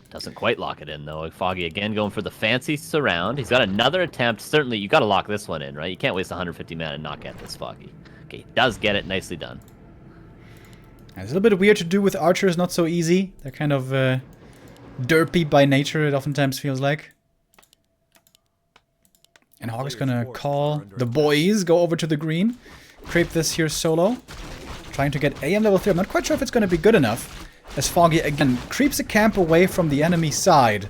Doesn't quite lock it in, though. Foggy again going for the fancy surround. He's got another attempt. Certainly, you got to lock this one in, right? You can't waste 150 mana and not get this, Foggy. Okay, he does get it. Nicely done. It's a little bit weird to do with archers, not so easy. They're kind of derpy by nature, it oftentimes feels like. And HawK is gonna call the boys, go over to the green, creep this here solo. Trying to get AM level 3. I'm not quite sure if it's gonna be good enough, as Foggy again creeps a camp away from the enemy side.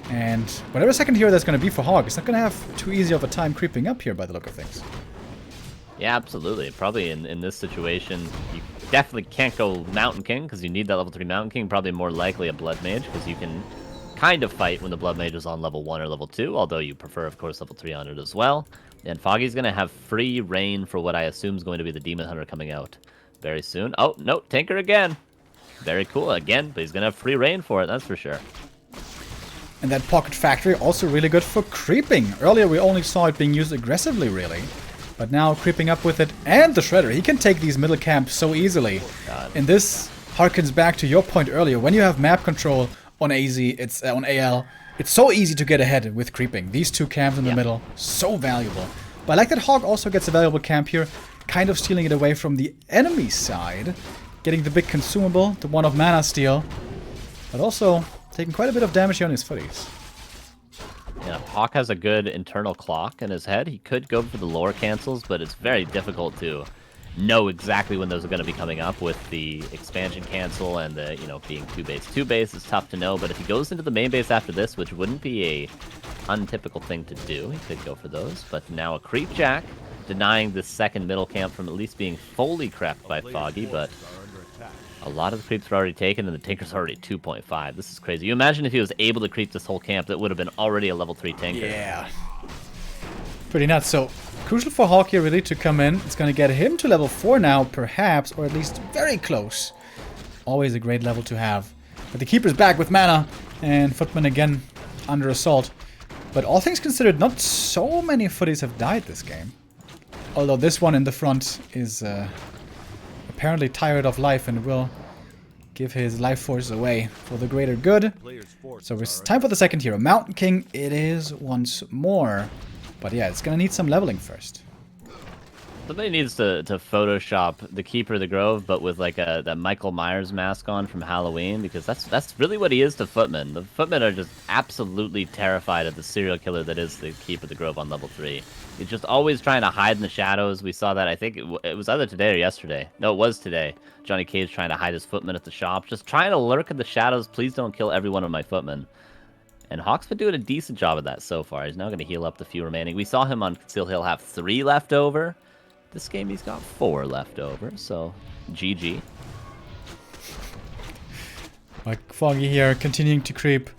And whatever second hero that's gonna be for HawK, it's not gonna have too easy of a time creeping up here by the look of things. Yeah, absolutely. Probably in this situation, you definitely can't go Mountain King, because you need that level 3 Mountain King. Probably more likely a Blood Mage, because you can kind of fight when the Blood Mage is on level 1 or level 2, although you prefer, of course, level 3 on it as well. And Foggy's going to have free reign for what I assume is going to be the Demon Hunter coming out very soon. Oh, no, Tinker again. Very cool again, but he's going to have free reign for it, that's for sure. And that Pocket Factory also really good for creeping. Earlier we only saw it being used aggressively, really. But now creeping up with it, and the Shredder. He can take these middle camps so easily. And this harkens back to your point earlier. When you have map control on AZ, it's on AL, it's so easy to get ahead with creeping. These two camps in the middle, so valuable. But I like that HawK also gets a valuable camp here, kind of stealing it away from the enemy side, getting the big consumable, the one of mana steal, but also taking quite a bit of damage here on his footies. Yeah, HawK has a good internal clock in his head. He could go for the lore cancels, but it's very difficult to know exactly when those are going to be coming up with the expansion cancel and the, being 2-base. 2-base is tough to know, but if he goes into the main base after this, which wouldn't be a untypical thing to do, he could go for those. But now a Creep Jack, denying the second middle camp from at least being fully crept by Foggy, but a lot of the creeps are already taken, and the Tinker's already 2.5. This is crazy. You imagine if he was able to creep this whole camp, that would have been already a level 3 Tinker. Yeah. Pretty nuts. So, crucial for HawK here really to come in. It's going to get him to level 4 now, perhaps, or at least very close. Always a great level to have. But the Keeper's back with mana, and Footman again under assault. But all things considered, not so many footies have died this game. Although this one in the front is apparently tired of life and will give his life force away for the greater good. So it's time for the second hero. Mountain King it is once more. But yeah, it's going to need some leveling first. Somebody needs to Photoshop the Keeper of the Grove, but with like that Michael Myers mask on from Halloween, because that's really what he is to Footmen. The Footmen are just absolutely terrified of the serial killer that is the Keeper of the Grove on level 3. He's just always trying to hide in the shadows. We saw that, I think it was either today or yesterday. No, it was today. Johnny Cage trying to hide his Footmen at the shop, just trying to lurk in the shadows. Please don't kill every one of my Footmen. And HawK's been doing a decent job of that so far. He's now going to heal up the few remaining. We saw him on Conceal Hill have 3 left over. This game he's got 4 left over, so GG. Like Foggy here continuing to creep.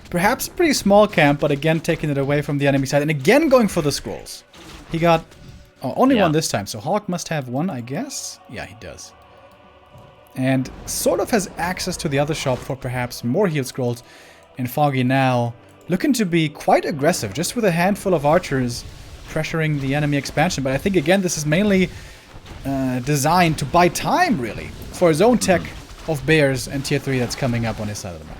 Perhaps a pretty small camp, but again taking it away from the enemy side. And again going for the scrolls. He got only one this time, so HawK must have one, I guess. Yeah, he does. And sort of has access to the other shop for perhaps more heal scrolls. And Foggy now looking to be quite aggressive, just with a handful of archers pressuring the enemy expansion. But I think, again, this is mainly designed to buy time, really, for his own tech of bears and tier 3 that's coming up on his side of the map.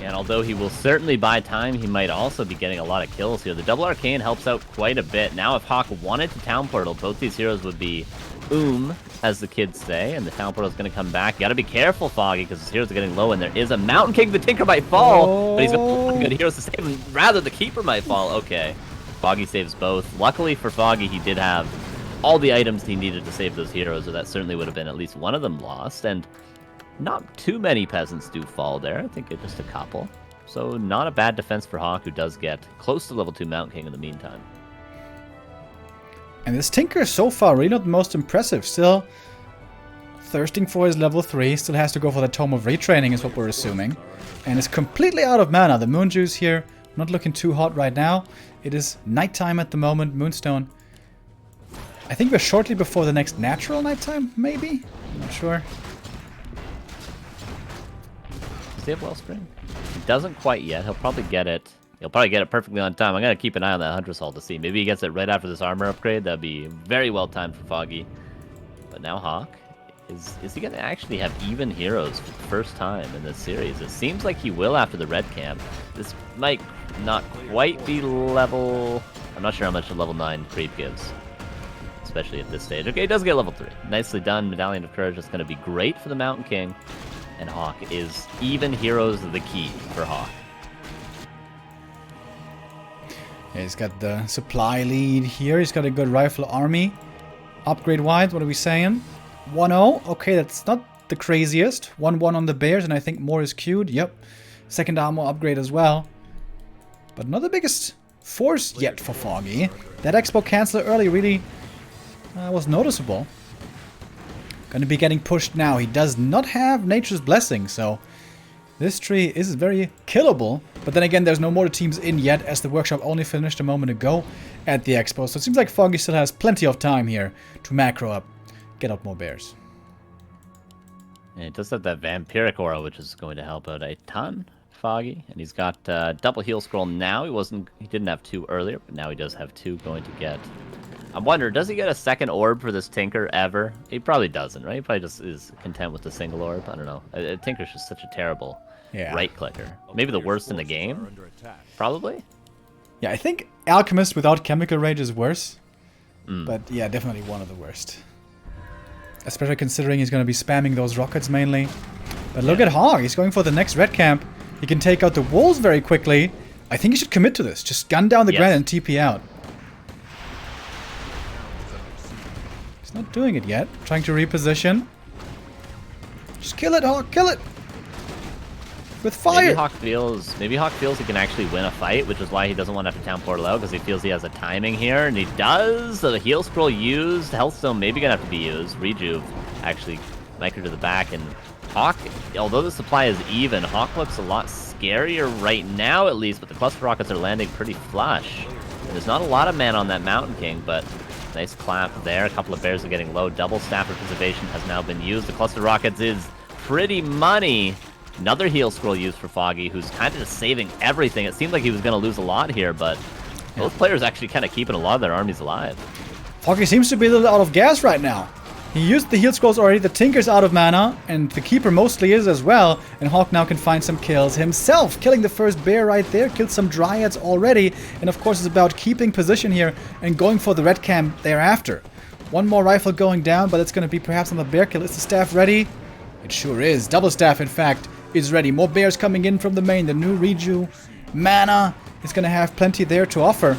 And although he will certainly buy time, he might also be getting a lot of kills here. The double arcane helps out quite a bit. Now if HawK wanted to town portal, both these heroes would be as the kids say, and the town portal is going to come back. You got to be careful, Foggy, because his heroes are getting low, and there is a Mountain King. The Tinker might fall, but he's got good heroes to save him. Rather, the Keeper might fall. Okay, Foggy saves both. Luckily for Foggy, he did have all the items he needed to save those heroes, or that certainly would have been at least one of them lost. And not too many peasants do fall there. I think just a couple. So not a bad defense for HawK, who does get close to level 2 Mountain King in the meantime. And this Tinker so far really not the most impressive. Still thirsting for his level 3. Still has to go for the Tome of Retraining is what we're assuming. And is completely out of mana. The Moon Juice here not looking too hot right now. It is nighttime at the moment. Moonstone. I think we're shortly before the next natural nighttime, maybe? I'm not sure. Does he have Wellspring? He doesn't quite yet. He'll probably get it. He'll probably get it perfectly on time. I'm going to keep an eye on that Huntress Hall to see. Maybe he gets it right after this armor upgrade. That'd be very well timed for Foggy. But now HawK. Is he going to actually have even heroes for the first time in this series? It seems like he will after the red camp. This might not quite be level... I'm not sure how much a level 9 creep gives. Especially at this stage. Okay, he does get level 3. Nicely done. Medallion of Courage is going to be great for the Mountain King. And HawK is even heroes the key for HawK. Yeah, he's got the supply lead here. He's got a good rifle army. Upgrade-wise, what are we saying? 1-0. Okay, that's not the craziest. 1-1 on the bears, and I think more is queued. Yep. Second armor upgrade as well. But not the biggest force yet for Foggy. That Expo Canceller early really was noticeable. Going to be getting pushed now. He does not have Nature's Blessing, so this tree is very killable. But then again, there's no more teams in yet, as the workshop only finished a moment ago at the Expo. So it seems like Foggy still has plenty of time here to macro up, get out more bears. And it does have that Vampiric Aura, which is going to help out a ton, Foggy. And he's got double heal scroll now. He didn't have 2 earlier, but now he does have 2 going to get. I wonder, does he get a second orb for this Tinker ever? He probably doesn't, right? He probably just is content with the single orb. I don't know. Tinker's just such a terrible right clicker. Maybe the worst in the game. Probably. Yeah, I think Alchemist without Chemical Rage is worse. But yeah, definitely one of the worst. Especially considering he's going to be spamming those rockets mainly. But look at HawK. He's going for the next red camp. He can take out the wolves very quickly. I think he should commit to this. Just gun down the granite and TP out. He's not doing it yet. Trying to reposition. Just kill it, HawK. Kill it. With fire. Maybe HawK feels he can actually win a fight, which is why he doesn't want to have to town portal out, because he feels he has a timing here, and he does. So the heal scroll used. Healthstone maybe gonna have to be used. Rejuve actually micro to the back, and HawK, although the supply is even, HawK looks a lot scarier right now at least, but the cluster rockets are landing pretty flush. And there's not a lot of mana on that Mountain King, but nice clap there. A couple of bears are getting low. Double Staff of Preservation has now been used. The cluster rockets is pretty money. Another heal scroll used for Foggy, who's kind of just saving everything. It seemed like he was going to lose a lot here, but both players actually kind of keeping a lot of their armies alive. Foggy seems to be a little out of gas right now. He used the heal scrolls already, the Tinker's out of mana, and the Keeper mostly is as well, and HawK now can find some kills himself, killing the first bear right there, killed some Dryads already, and of course it's about keeping position here and going for the red camp thereafter. One more rifle going down, but it's going to be perhaps on the bear kill. Is the staff ready? It sure is. Double staff, in fact, is ready. More bears coming in from the main. The new Reju mana is going to have plenty there to offer.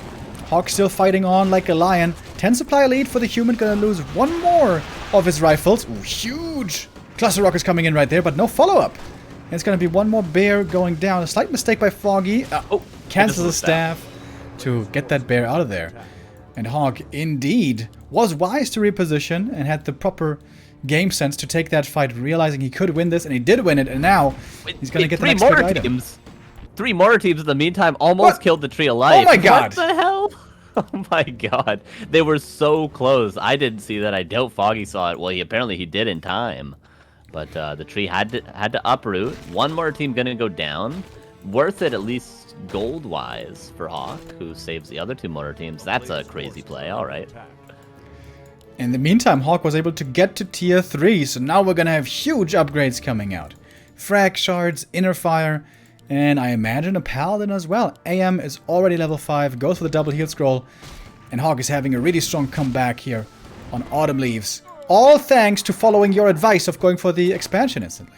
HawK still fighting on like a lion. 10 supply lead for the human. Going to lose one more of his rifles. Ooh, huge cluster rockets coming in right there, but no follow-up. And it's going to be one more bear going down. A slight mistake by Foggy. Cancels the staff to get that bear out of there. And HawK indeed was wise to reposition and had the proper game sense to take that fight, realizing he could win this, and he did win it, and now he's going to get the next big item. 3 mortar teams in the meantime almost killed the tree of life. Oh my god! What the hell? Oh my god. They were so close. I didn't see that. I doubt Foggy saw it. Well, apparently he did in time. But the tree had to uproot. 1 more team gonna go down. Worth it, at least gold-wise, for HawK, who saves the other 2 mortar teams. That's a crazy play. All right. In the meantime, HawK was able to get to tier 3, so now we're gonna have huge upgrades coming out. Frag shards, inner fire, and I imagine a paladin as well. AM is already level 5, goes for the double heal scroll, and HawK is having a really strong comeback here on Autumn Leaves. All thanks to following your advice of going for the expansion instantly.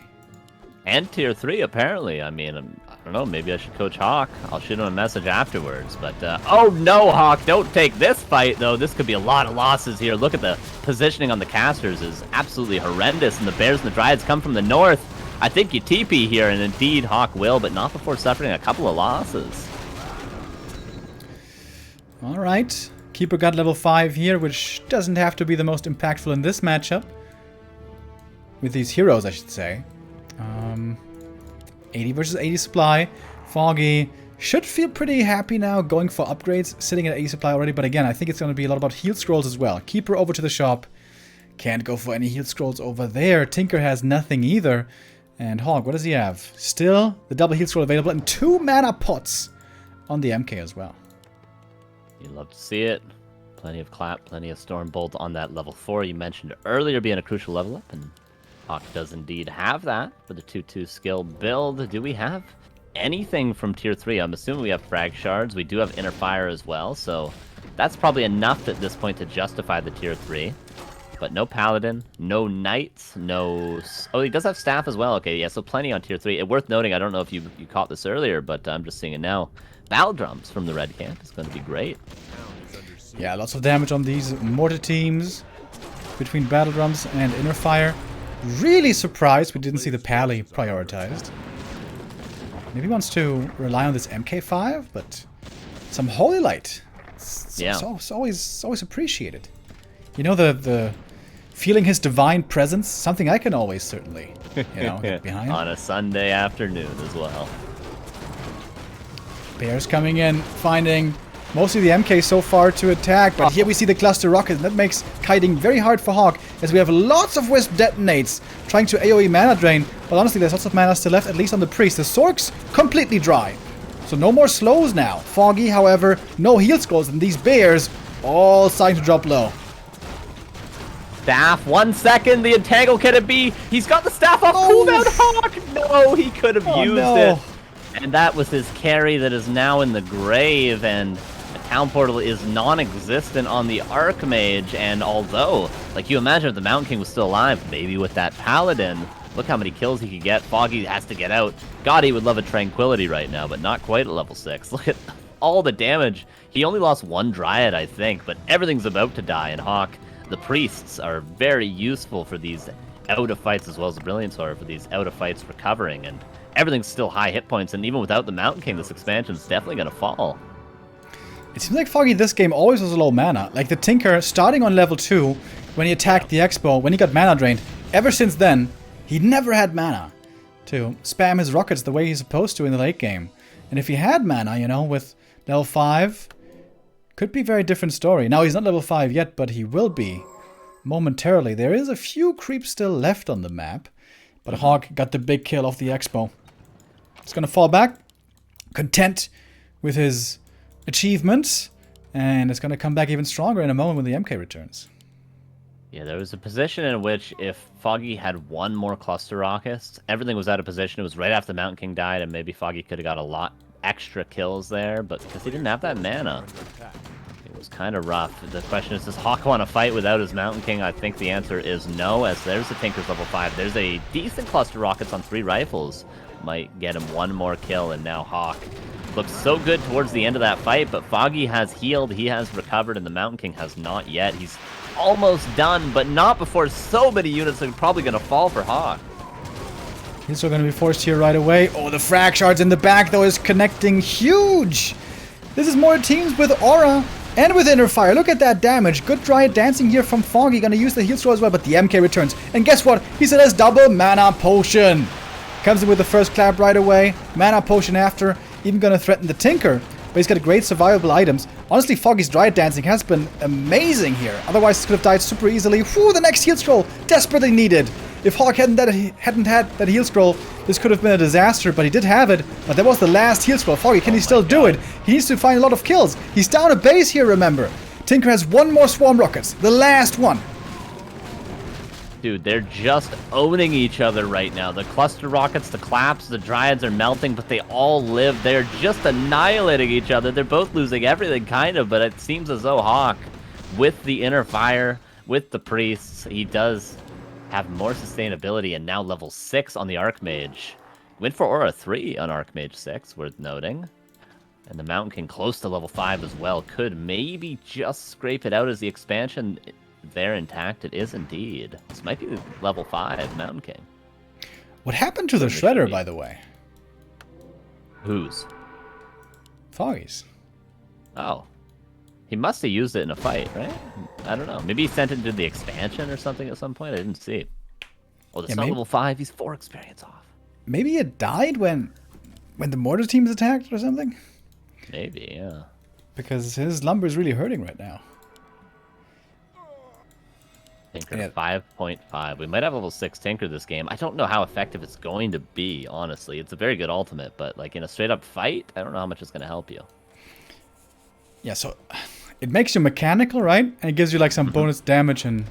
And tier 3, apparently. I mean, I don't know, maybe I should coach HawK. I'll shoot him a message afterwards. But, oh no, HawK, don't take this fight, though. This could be a lot of losses here. Look at the positioning on the casters is absolutely horrendous, and the bears and the dryads come from the north. I think you TP here, and indeed HawK will, but not before suffering a couple of losses. Alright. Keeper got level 5 here, which doesn't have to be the most impactful in this matchup. With these heroes, I should say. 80 versus 80 supply. Foggy should feel pretty happy now going for upgrades, sitting at 80 supply already, but again, I think it's going to be a lot about heal scrolls as well. Keeper over to the shop. Can't go for any heal scrolls over there. Tinker has nothing either. And HawK, what does he have? Still the double heal scroll available and 2 mana pots on the MK as well. You love to see it. Plenty of clap, plenty of storm bolt on that level 4 you mentioned earlier being a crucial level up, and HawK does indeed have that for the 2/2 skill build. Do we have anything from tier 3? I'm assuming we have frag shards. We do have inner fire as well, so that's probably enough at this point to justify the tier 3. But no paladin, no knights, no... Oh, he does have staff as well. Okay, yeah, so plenty on tier 3. It's worth noting, I don't know if you caught this earlier, but I'm just seeing it now. Battle drums from the red camp is going to be great. Yeah, lots of damage on these mortar teams between battle drums and inner fire. Really surprised we didn't see the pally prioritized. Maybe he wants to rely on this MK5, but some holy light. It's always appreciated. You know, the feeling his divine presence, something I can always certainly, get behind. On a Sunday afternoon as well. Bears coming in, finding mostly the MK so far to attack, but here we see the cluster rocket, and that makes kiting very hard for HawK, as we have lots of wisp detonates trying to AoE mana drain, but honestly there's lots of mana still left, at least on the priest. The Sork's completely dry, so no more slows now. Foggy, however, no heal scrolls, and these bears all starting to drop low. Staff, 1 second, the entangle, can it be? He's got the staff off cooldown, HawK! No, he could have used it. And that was his carry that is now in the grave, and a town portal is non-existent on the Archmage, and although, like you imagine if the Mountain King was still alive, maybe with that Paladin, look how many kills he could get. Foggy has to get out. God, he would love a Tranquility right now, but not quite at level 6. Look at all the damage. He only lost 1 Dryad, I think, but everything's about to die, and HawK, the priests are very useful for these out-of-fights, as well as the Brilliant Sword for these out-of-fights recovering, and everything's still high hit points, and even without the Mountain King, this expansion is definitely going to fall. It seems like Foggy this game always was low mana. Like the Tinker, starting on level 2, when he attacked the Expo, when he got mana drained, ever since then, he never had mana to spam his rockets the way he's supposed to in the late game. And if he had mana, with level 5, could be a very different story. Now, he's not level 5 yet, but he will be momentarily. There is a few creeps still left on the map, but HawK got the big kill off the Expo. He's going to fall back, content with his achievements, and it's going to come back even stronger in a moment when the MK returns. Yeah, there was a position in which if Foggy had 1 more cluster rockets, everything was out of position. It was right after the Mountain King died, and maybe Foggy could have got a lot extra kills there, but because he didn't have that mana, it was kind of rough. The question is, does HawK want to fight without his Mountain King? I think the answer is no, as there's the Tinker's level 5. There's a decent cluster rockets on 3 rifles. Might get him 1 more kill, and now HawK looks so good towards the end of that fight, but Foggy has healed, he has recovered, and the Mountain King has not yet. He's almost done, but not before so many units are probably going to fall for HawK. He's going to be forced here right away. Oh, the frag shards in the back, though, is connecting huge. This is more teams with aura and with inner fire. Look at that damage. Good Dryad dancing here from Foggy. Going to use the heal scroll as well, but the MK returns. And guess what? He said has double mana potion. Comes in with the first clap right away. Mana potion after. Even going to threaten the Tinker. But he's got great survivable items. Honestly, Foggy's Dryad dancing has been amazing here. Otherwise, he could have died super easily. Whew, the next heal scroll. Desperately needed. If HawK hadn't had that heal scroll, this could have been a disaster, but he did have it. But that was the last heal scroll. Foggy, can he still do it? He needs to find a lot of kills. He's down a base here, remember. Tinker has one more swarm rockets. The last one. Dude, they're just owning each other right now. The cluster rockets, the claps, the Dryads are melting, but they all live. They're just annihilating each other. They're both losing everything, kind of, but it seems as though HawK, with the inner fire, with the priests, he does have more sustainability, and now level 6 on the Archmage. Went for Aura 3 on Archmage 6, worth noting. And the Mountain King close to level 5 as well. Could maybe just scrape it out as the expansion there intact. It is indeed. This might be the level 5 Mountain King. What happened to the Shredder, by the way? Whose? Foggy's. Oh. He must have used it in a fight, right? I don't know. Maybe he sent it into the expansion or something at some point. I didn't see. Oh, that's not level 5. He's 4 experience off. Maybe it died when the mortar team's attacked or something? Maybe, yeah. Because his lumber is really hurting right now. Tinker 5.5. We might have level 6 Tinker this game. I don't know how effective it's going to be, honestly. It's a very good ultimate, but like in a straight up fight, I don't know how much it's going to help you. Yeah, so it makes you mechanical, right? And it gives you like some bonus damage and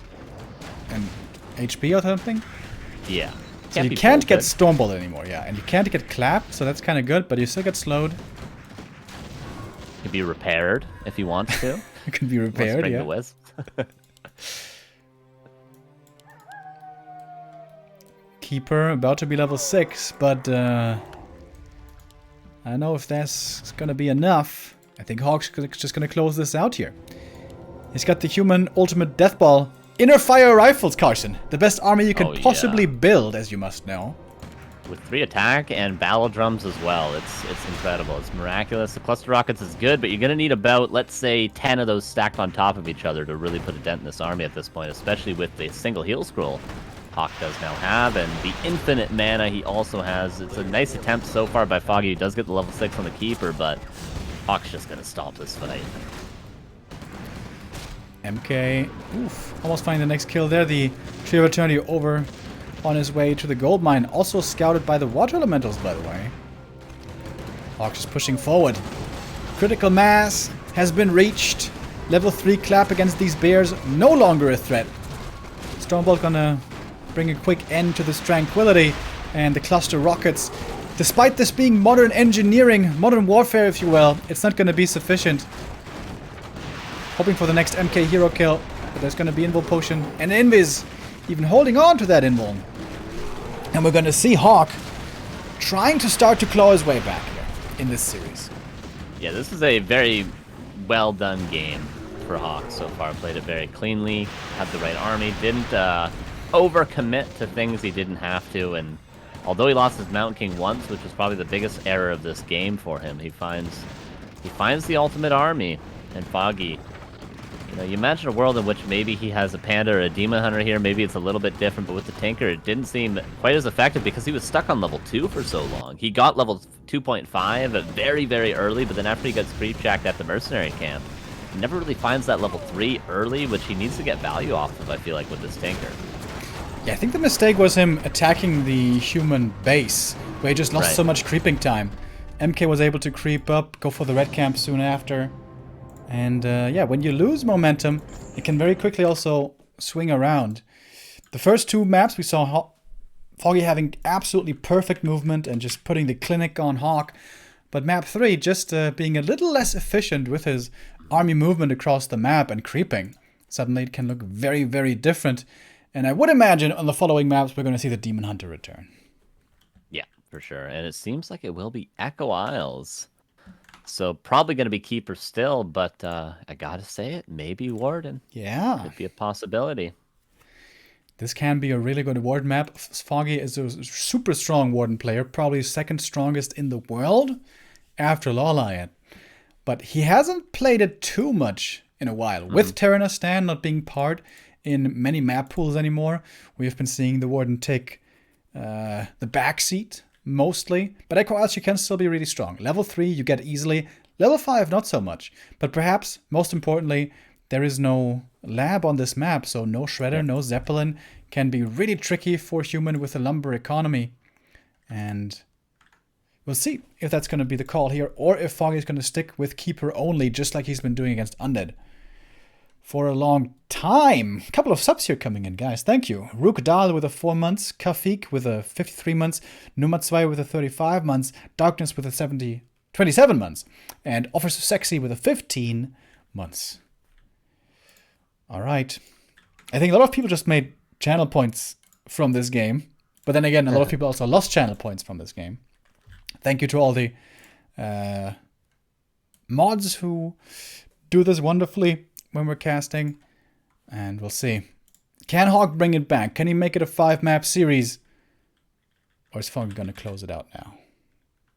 HP or something. Yeah. So you can't get Stormbolt anymore, yeah. And you can't get clapped, so that's kind of good, but you still get slowed. Can be repaired if you want to. It can be repaired, yeah. The wisp. Keeper about to be level 6, but I don't know if that's gonna be enough. I think HawK's just gonna close this out here. He's got the human ultimate death ball. Inner fire rifles, Carson. The best army you can possibly build, as you must know. With 3 attack and battle drums as well. It's incredible. It's miraculous. The cluster rockets is good, but you're gonna need about, let's say, 10 of those stacked on top of each other to really put a dent in this army at this point, especially with the single heal scroll HawK does now have, and the infinite mana he also has. It's a nice attempt so far by Foggy. He does get the level 6 on the Keeper, but HawK's just gonna stop this fight. MK, oof, almost finding the next kill there. The Tree of Eternity over on his way to the gold mine. Also scouted by the water elementals, by the way. HawK just pushing forward. Critical mass has been reached. Level 3 clap against these bears, no longer a threat. Stormbolt gonna bring a quick end to this tranquility, and the cluster rockets, despite this being modern engineering, modern warfare if you will, it's not gonna be sufficient. Hoping for the next MK hero kill, but there's gonna be invul potion and invis, even holding on to that invul. And we're gonna see HawK trying to start to claw his way back here in this series. Yeah, this is a very well done game for HawK so far. Played it very cleanly, had the right army, didn't overcommit to things he didn't have to, and although he lost his Mountain King once, which was probably the biggest error of this game for him, he finds the ultimate army. And Foggy, you know, you imagine a world in which maybe he has a Panda or a Demon Hunter here, maybe it's a little bit different, but with the Tinker, it didn't seem quite as effective because he was stuck on level 2 for so long. He got level 2.5 very, very early, but then after he gets creep-jacked at the Mercenary Camp, he never really finds that level 3 early, which he needs to get value off of, I feel like, with this Tinker. Yeah, I think the mistake was him attacking the human base, where he just lost so much creeping time. MK was able to creep up, go for the red camp soon after. And yeah, when you lose momentum, it can very quickly also swing around. The first 2 maps we saw Foggy having absolutely perfect movement and just putting the clinic on HawK. But map 3 just being a little less efficient with his army movement across the map and creeping. Suddenly it can look very, very different. And I would imagine on the following maps we're going to see the Demon Hunter return. Yeah, for sure. And it seems like it will be Echo Isles. So probably going to be Keeper still, but I gotta say it, maybe Warden. Yeah. Could be a possibility. This can be a really good Warden map. Foggy is a super strong Warden player, probably second strongest in the world after Lawlion. But he hasn't played it too much in a while. With Terraner Stand not being part in many map pools anymore, we have been seeing the Warden take the backseat mostly. But Echo you can still be really strong. Level 3 you get easily. Level 5 not so much. But perhaps, most importantly, there is no lab on this map, so no Shredder, no Zeppelin. Can be really tricky for human with a lumber economy. And we'll see if that's going to be the call here, or if Foggy is going to stick with Keeper only, just like he's been doing against Undead for a long time. A couple of subs here coming in, guys. Thank you. Rook Dahl with a 4 months, Kafik with a 53 months, Numatswai with a 35 months, Darkness with a 27 months, and Officer Sexy with a 15 months. All right. I think a lot of people just made channel points from this game. But then again, a lot of people also lost channel points from this game. Thank you to all the mods who do this wonderfully when we're casting. And we'll see. Can HawK bring it back? Can he make it a 5-map series? Or is Foggy going to close it out now?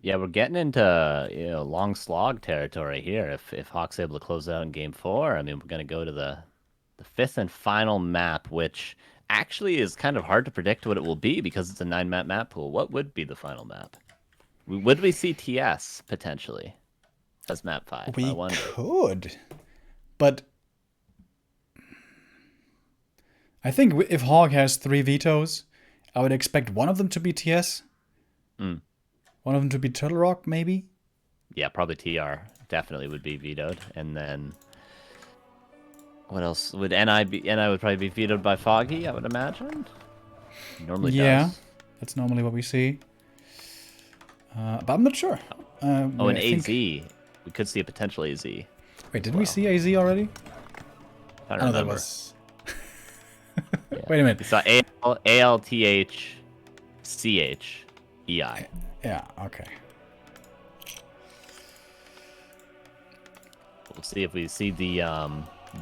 Yeah, we're getting into long slog territory here. If HawK's able to close it out in Game 4, I mean, we're going to go to the 5th and final map, which actually is kind of hard to predict what it will be because it's a 9-map map pool. What would be the final map? Would we see TS potentially as map 5? We could, but I think if HawK has 3 vetoes, I would expect one of them to be TS. One of them to be Turtle Rock, maybe? Yeah, probably TR definitely would be vetoed. And then what else? Would NI be? NI would probably be vetoed by Foggy, I would imagine. Normally does. That's normally what we see. But I'm not sure. And AZ. We could see a potential AZ. Wait, didn't we see AZ already? I don't remember. That was... Wait a minute. We saw ALTH CHEI. Yeah, okay. We'll see if we see the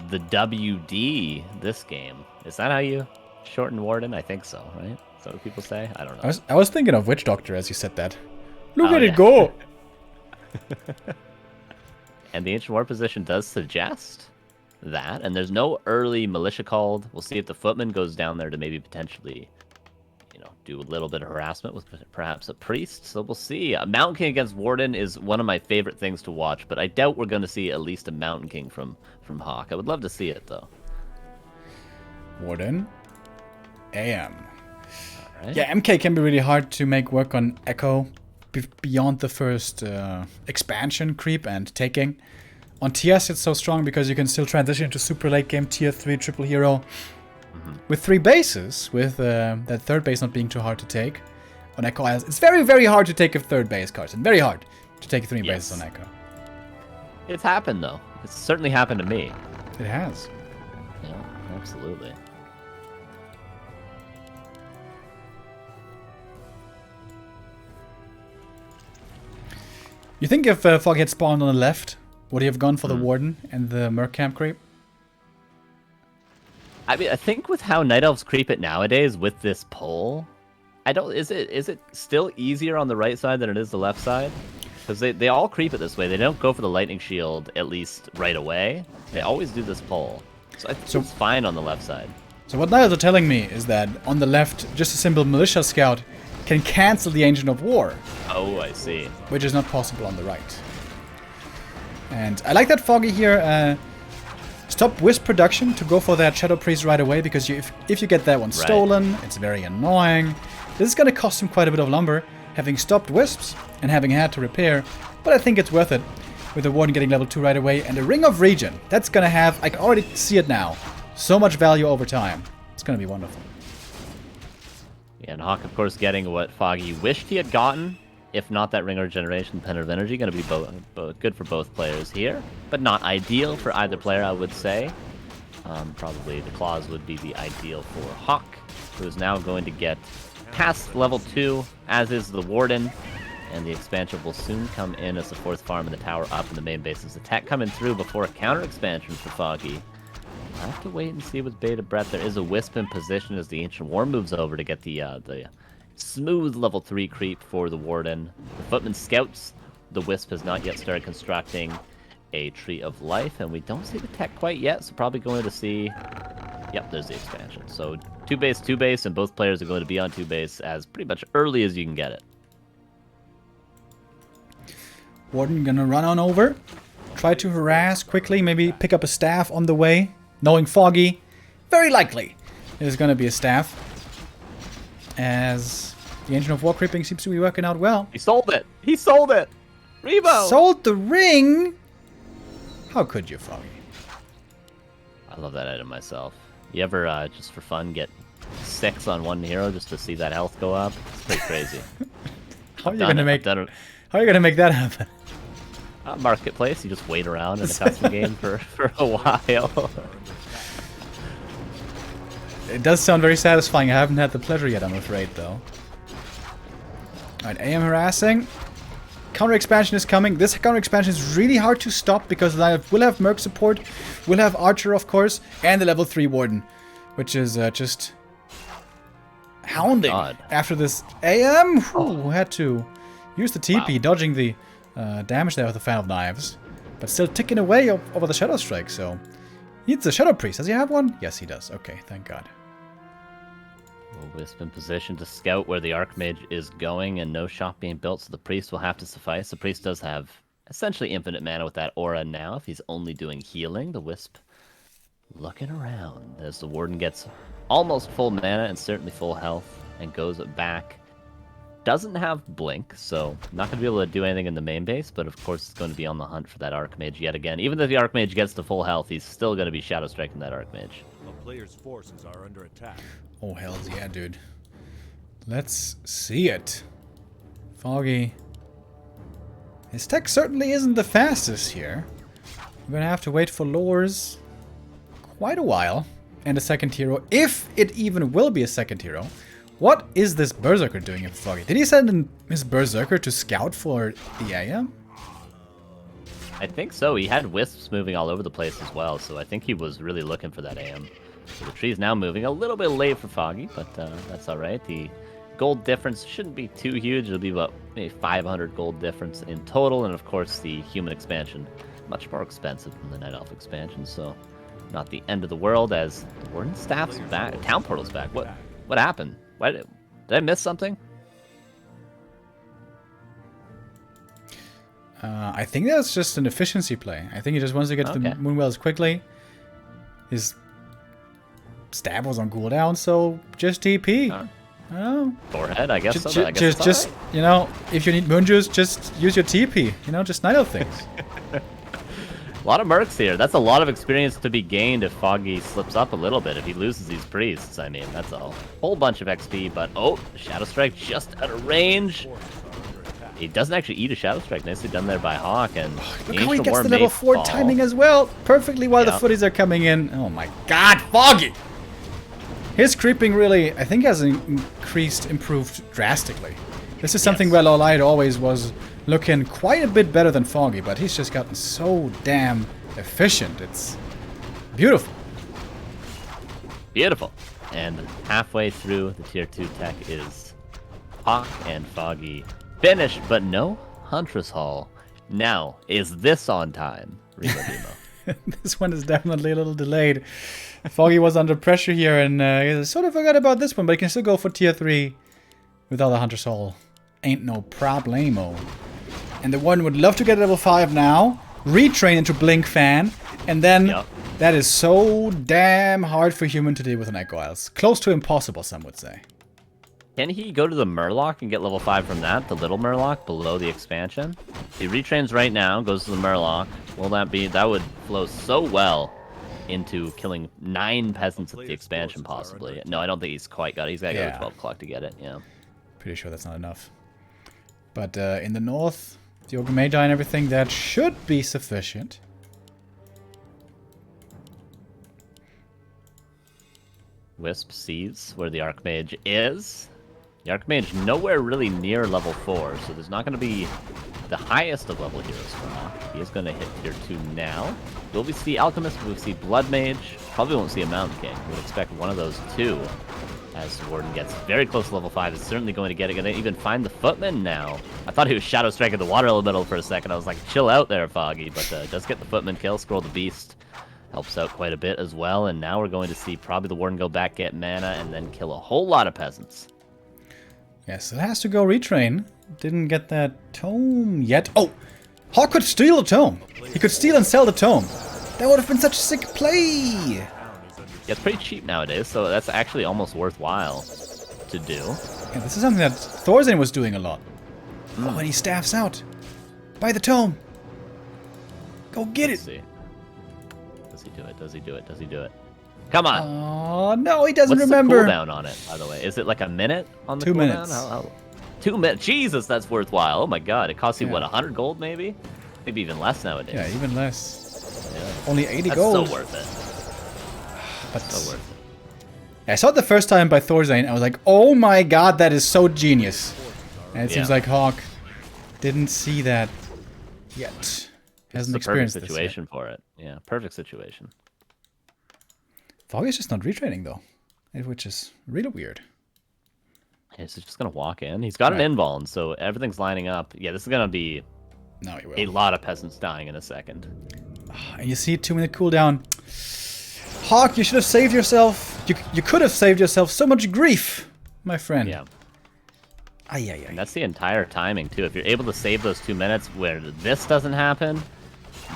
WD this game. Is that how you shorten Warden? I think so, right? Is that what people say? I don't know. I was thinking of Witch Doctor as you said that. Look at it go! And the Ancient War position does suggest that, and there's no early militia called. We'll see if the Footman goes down there to maybe potentially, do a little bit of harassment with perhaps a priest. So we'll see. A Mountain King against Warden is one of my favorite things to watch, but I doubt we're going to see at least a Mountain King from HawK. I would love to see it, though. Warden. AM. All right. Yeah, MK can be really hard to make work on Echo beyond the first expansion creep and taking. On TS, it's so strong because you can still transition to super late game tier 3 triple hero. With 3 bases, with that 3rd base not being too hard to take on Echo Isles. It's very, very hard to take a 3rd base, Carson. Very hard to take 3 bases on Echo. It's happened, though. It's certainly happened to me. It has. Yeah, absolutely. You think if Foggy had spawned on the left, would he have gone for the Warden and the Merc Camp creep? I mean, I think with how Night Elves creep it nowadays with this pull, is it still easier on the right side than it is the left side? Because they all creep it this way. They don't go for the Lightning Shield, at least right away. They always do this pull. So I think it's fine on the left side. So what Night Elves are telling me is that on the left, just a simple Militia Scout can cancel the Ancient of War. Oh, I see. Which is not possible on the right. And I like that Foggy here. Stop Wisp production to go for that Shadow Priest right away, because if you get that one stolen, it's very annoying. This is going to cost him quite a bit of lumber, having stopped Wisps and having had to repair, but I think it's worth it with the Warden getting level 2 right away, and the Ring of Regen. That's going to have, I can already see it now, so much value over time. It's going to be wonderful. Yeah, and HawK, of course, getting what Foggy wished he had gotten. If not that Ring of Regeneration, Pendant of Energy, going to be both good for both players here, but not ideal for either player, I would say. Probably the Claws would be the ideal for HawK, who is now going to get past level 2, as is the Warden, and the expansion will soon come in as the 4th farm and the tower up, and the main base's attack coming through before a counter expansion for Foggy. have to wait and see with Beta Breath. There is a Wisp in position as the Ancient War moves over to get the smooth level 3 creep for the Warden. The Footman scouts. The Wisp has not yet started constructing a Tree of Life, and we don't see the tech quite yet, so probably going to see... Yep, there's the expansion. So 2 base, and both players are going to be on 2 base as pretty much early as you can get it. Warden gonna run on over. Try to harass quickly, maybe pick up a staff on the way. Knowing Foggy, very likely it is gonna be a staff. As the Ancient of War creeping seems to be working out well. He sold it! He sold it! Remo! Sold the ring? How could you, Foggy? I love that item myself. You ever, just for fun, get 6 on one hero just to see that health go up? It's pretty crazy. How are you gonna make that happen? Marketplace, you just wait around in a custom game for a while. It does sound very satisfying. I haven't had the pleasure yet, I'm afraid, though. Alright, AM harassing. Counter expansion is coming. This counter expansion is really hard to stop because I will have Merc support, will have Archer, of course, and the level 3 Warden, which is just hounding after this AM. Who had to use the TP, dodging the damage there with the Fan of Knives, but still ticking away over the Shadow Strike. So he needs a Shadow Priest. Does he have one? Yes, he does. Okay, thank God. Wisp in position to scout where the Archmage is going, and no shop being built, so the Priest will have to suffice. The Priest does have essentially infinite mana with that aura now, if he's only doing healing. The Wisp looking around as the Warden gets almost full mana and certainly full health and goes back. Doesn't have Blink, so not going to be able to do anything in the main base, but of course it's going to be on the hunt for that Archmage yet again. Even though the Archmage gets to full health, he's still going to be Shadow Striking that Archmage. A player's forces are under attack. Oh, hells yeah, dude. Let's see it. Foggy. His tech certainly isn't the fastest here. We're gonna have to wait for lures quite a while. And a second hero, if it even will be a second hero. What is this Berserker doing in Foggy? Did he send in his Berserker to scout for the AM? I think so. He had Wisps moving all over the place as well, so I think he was really looking for that AM. So the tree's now moving a little bit late for Foggy, but that's alright. The gold difference shouldn't be too huge. It'll be about maybe 500 gold difference in total, and of course the human expansion, much more expensive than the Night Elf expansion, so not the end of the world as the Warden Staff's back. Town Portal's back. What happened? Why did I miss something? I think that's just an efficiency play. I think he just wants to get to the Moonwells quickly. His stab was on cooldown, so just TP. Oh. Forehead, I guess. Just you know, if you need moon juice, just use your TP. You know, just Night Elf things. A lot of mercs here. That's a lot of experience to be gained if Foggy slips up a little bit. If he loses these priests, I mean, that's a whole bunch of XP. But oh, Shadow Strike just out of range. He doesn't actually eat a Shadow Strike. Nicely done there by HawK. And look how he gets the level 4 timing as well. Perfectly while the footies are coming in. Oh my God, Foggy! His creeping really, I think, has improved drastically. This is something where Lolite always was looking quite a bit better than Foggy, but he's just gotten so damn efficient. It's beautiful. Beautiful. And halfway through the tier 2 tech is HawK and Foggy finished, but no Huntress Hall. Now, is this on time, Remo? This one is definitely a little delayed. Foggy was under pressure here and he sort of forgot about this one, but he can still go for tier 3 without the Huntress Hall. Ain't no problemo. And the one would love to get level 5 now, retrain into Blink Fan, and then that is so damn hard for human to deal with an Echo Isles. Close to impossible, some would say. Can he go to the Murloc and get level 5 from that? The little Murloc below the expansion? He retrains right now, goes to the Murloc. Will that be... That would flow so well into killing 9 peasants at the expansion, possibly. No, I don't think he's quite got it. He's got to go to 12 o'clock to get it, Pretty sure that's not enough. But in the north, the Ogre Magi and everything, that should be sufficient. Wisp sees where the Archmage is. The Archmage nowhere really near level 4, so there's not going to be the highest of level heroes for HawK. He is going to hit tier 2 now. Will we see Alchemist? Will we see Blood Mage? Probably won't see a Mountain King. We would expect one of those two. As Warden gets very close to level 5, is certainly going to get it. Going to even find the Footman now. I thought he was Shadow Striking the Water Elemental for a second. I was like, chill out there, Foggy. But does get the Footman kill. Scroll the Beast. Helps out quite a bit as well. And now we're going to see probably the Warden go back, get mana, and then kill a whole lot of Peasants. Yes, it has to go retrain. Didn't get that tome yet. Oh! HawK could steal a tome. He could steal and sell the tome. That would have been such a sick play. Yeah, it's pretty cheap nowadays, so that's actually almost worthwhile to do. Yeah, this is something that Thorzane was doing a lot. Oh, and he staffs out. Buy the tome. Go get Let's it. see. Does he do it? Does he do it? Does he do it? Come on. Oh, no, he doesn't What's remember. the cooldown on it, by the way? Is it like a minute on the 2 cooldown? minutes. 2 minutes. Jesus, that's worthwhile. Oh my god. It costs you, Yeah. what, 100 gold maybe? Maybe even less nowadays. Yeah, even less. Yeah. Only 80 That's gold. so worth it. But So worth it. I saw it the first time by Thorzane. I was like, oh my god, that is so genius. And it seems Yeah. like HawK didn't see that yet. It's Hasn't the perfect experienced this yet. situation for it. Yeah, perfect situation. Foggy is just not retraining though, which is really weird. Yeah, he's just going to walk in. He's got Right. an invuln, so everything's lining up. Yeah, this is going to be No, he will. a lot of peasants dying in a second. And you see 2-minute cooldown. HawK, you should have saved yourself. You could have saved yourself so much grief, my friend. Yeah. Ay, ay, And ay. that's the entire timing, too. If you're able to save those 2 minutes where this doesn't happen,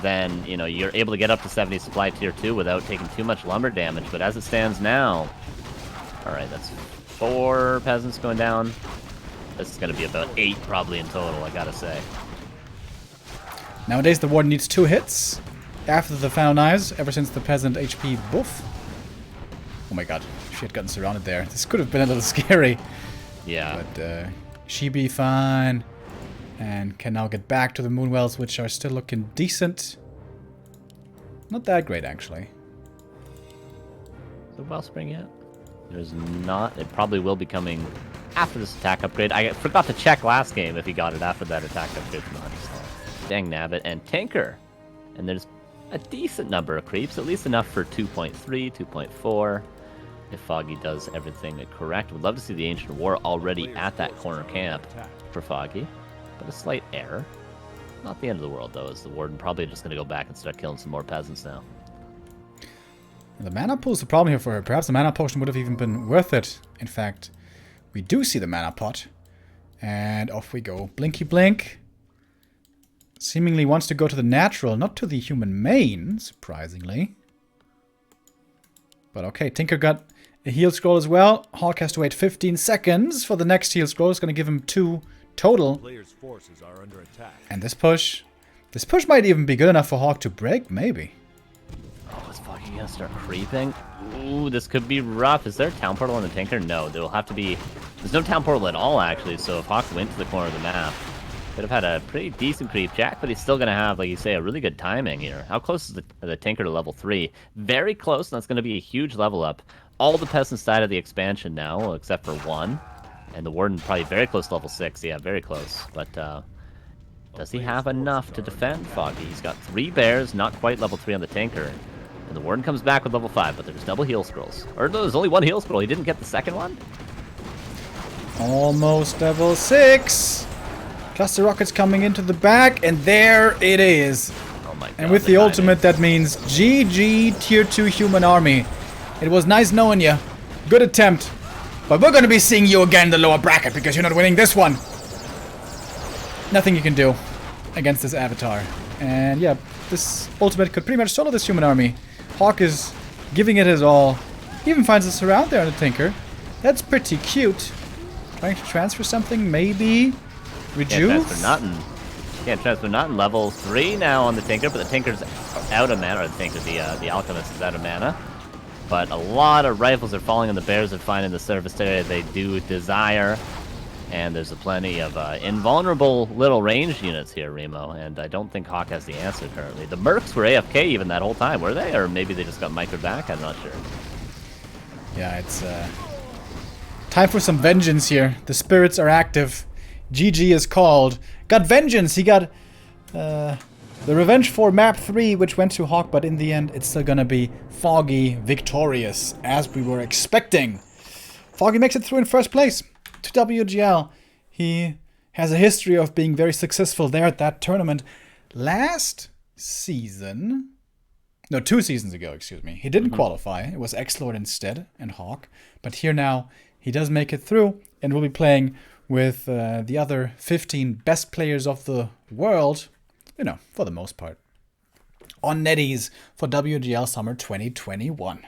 then, you know, you're able to get up to 70 supply tier 2 without taking too much lumber damage. But as it stands now... Alright, that's 4 peasants going down. This is going to be about 8 probably in total, I gotta say. Nowadays, the Warden needs 2 hits after the Final Knives, ever since the Peasant HP buff. Oh my god, she had gotten surrounded there. This could have been a little scary. Yeah. But she be fine. And can now get back to the Moonwells, which are still looking decent. Not that great, actually. Is there Wellspring yet? There's not. It probably will be coming after this attack upgrade. I forgot to check last game if he got it after that attack upgrade from the Hunting Stall. Dang Nabbit and Tinker. And there's a decent number of creeps, at least enough for 2.3, 2.4. If Foggy does everything correct. Would love to see the Ancient War already at that corner camp for Foggy. But a slight error. Not the end of the world, though, as the Warden probably just going to go back and start killing some more peasants now. The mana pool is the problem here for her. Perhaps the mana potion would have even been worth it. In fact, we do see the mana pot. And off we go. Blinky Blink. Seemingly wants to go to the natural, not to the human main, surprisingly. But okay, Tinker got a heal scroll as well. HawK has to wait 15 seconds for the next heal scroll. It's going to give him 2 total. Player's forces are under attack. And this push might even be good enough for HawK to break, maybe. Oh, is Foggy gonna start creeping? Ooh, this could be rough. Is there a town portal on the Tinker? No, there will have to be... There's no town portal at all, actually, so if HawK went to the corner of the map, could have had a pretty decent creep jack, but he's still gonna have, like you say, a really good timing here. How close is the Tinker to level 3? Very close, and that's gonna be a huge level up. All the peasants died of the expansion now, except for 1. And the Warden probably very close to level 6. Yeah, very close. But does he have enough to defend Foggy? He's got 3 bears, not quite level 3 on the Tinker. And the Warden comes back with level 5, but there's double heal scrolls. Or no, there's only 1 heal scroll. He didn't get the second one? Almost level 6. Cluster rockets coming into the back, and there it is. Oh my god. And with they the died ultimate, that means GG tier 2 human army. It was nice knowing you. Good attempt. But we're going to be seeing you again in the lower bracket because you're not winning this one. Nothing you can do against this avatar. And yeah, this ultimate could pretty much solo this human army. HawK is giving it his all. He even finds a surround there on the Tinker. That's pretty cute. Trying to transfer something, maybe? Can't Rejuve? transfer nothing. Can't transfer nothing. Level 3 now on the Tinker, but the Tinker's out of mana. Or the Tinker, the Alchemist is out of mana. But a lot of rifles are falling and the bears are finding the surface area they do desire. And there's a plenty of invulnerable little ranged units here, Remo. And I don't think HawK has the answer currently. The Mercs were AFK even that whole time, were they? Or maybe they just got microed back? I'm not sure. Yeah, it's time for some vengeance here. The spirits are active. GG is called. Got vengeance. He got The revenge for map 3, which went to HawK, but in the end, it's still gonna be Foggy victorious, as we were expecting. Foggy makes it through in first place to WGL. He has a history of being very successful there at that tournament. Last season... No, 2 seasons ago, excuse me. He didn't qualify. It was X-Lord instead and HawK. But here now, he does make it through and will be playing with the other 15 best players of the world, you know, for the most part, on Netties for WGL Summer 2021.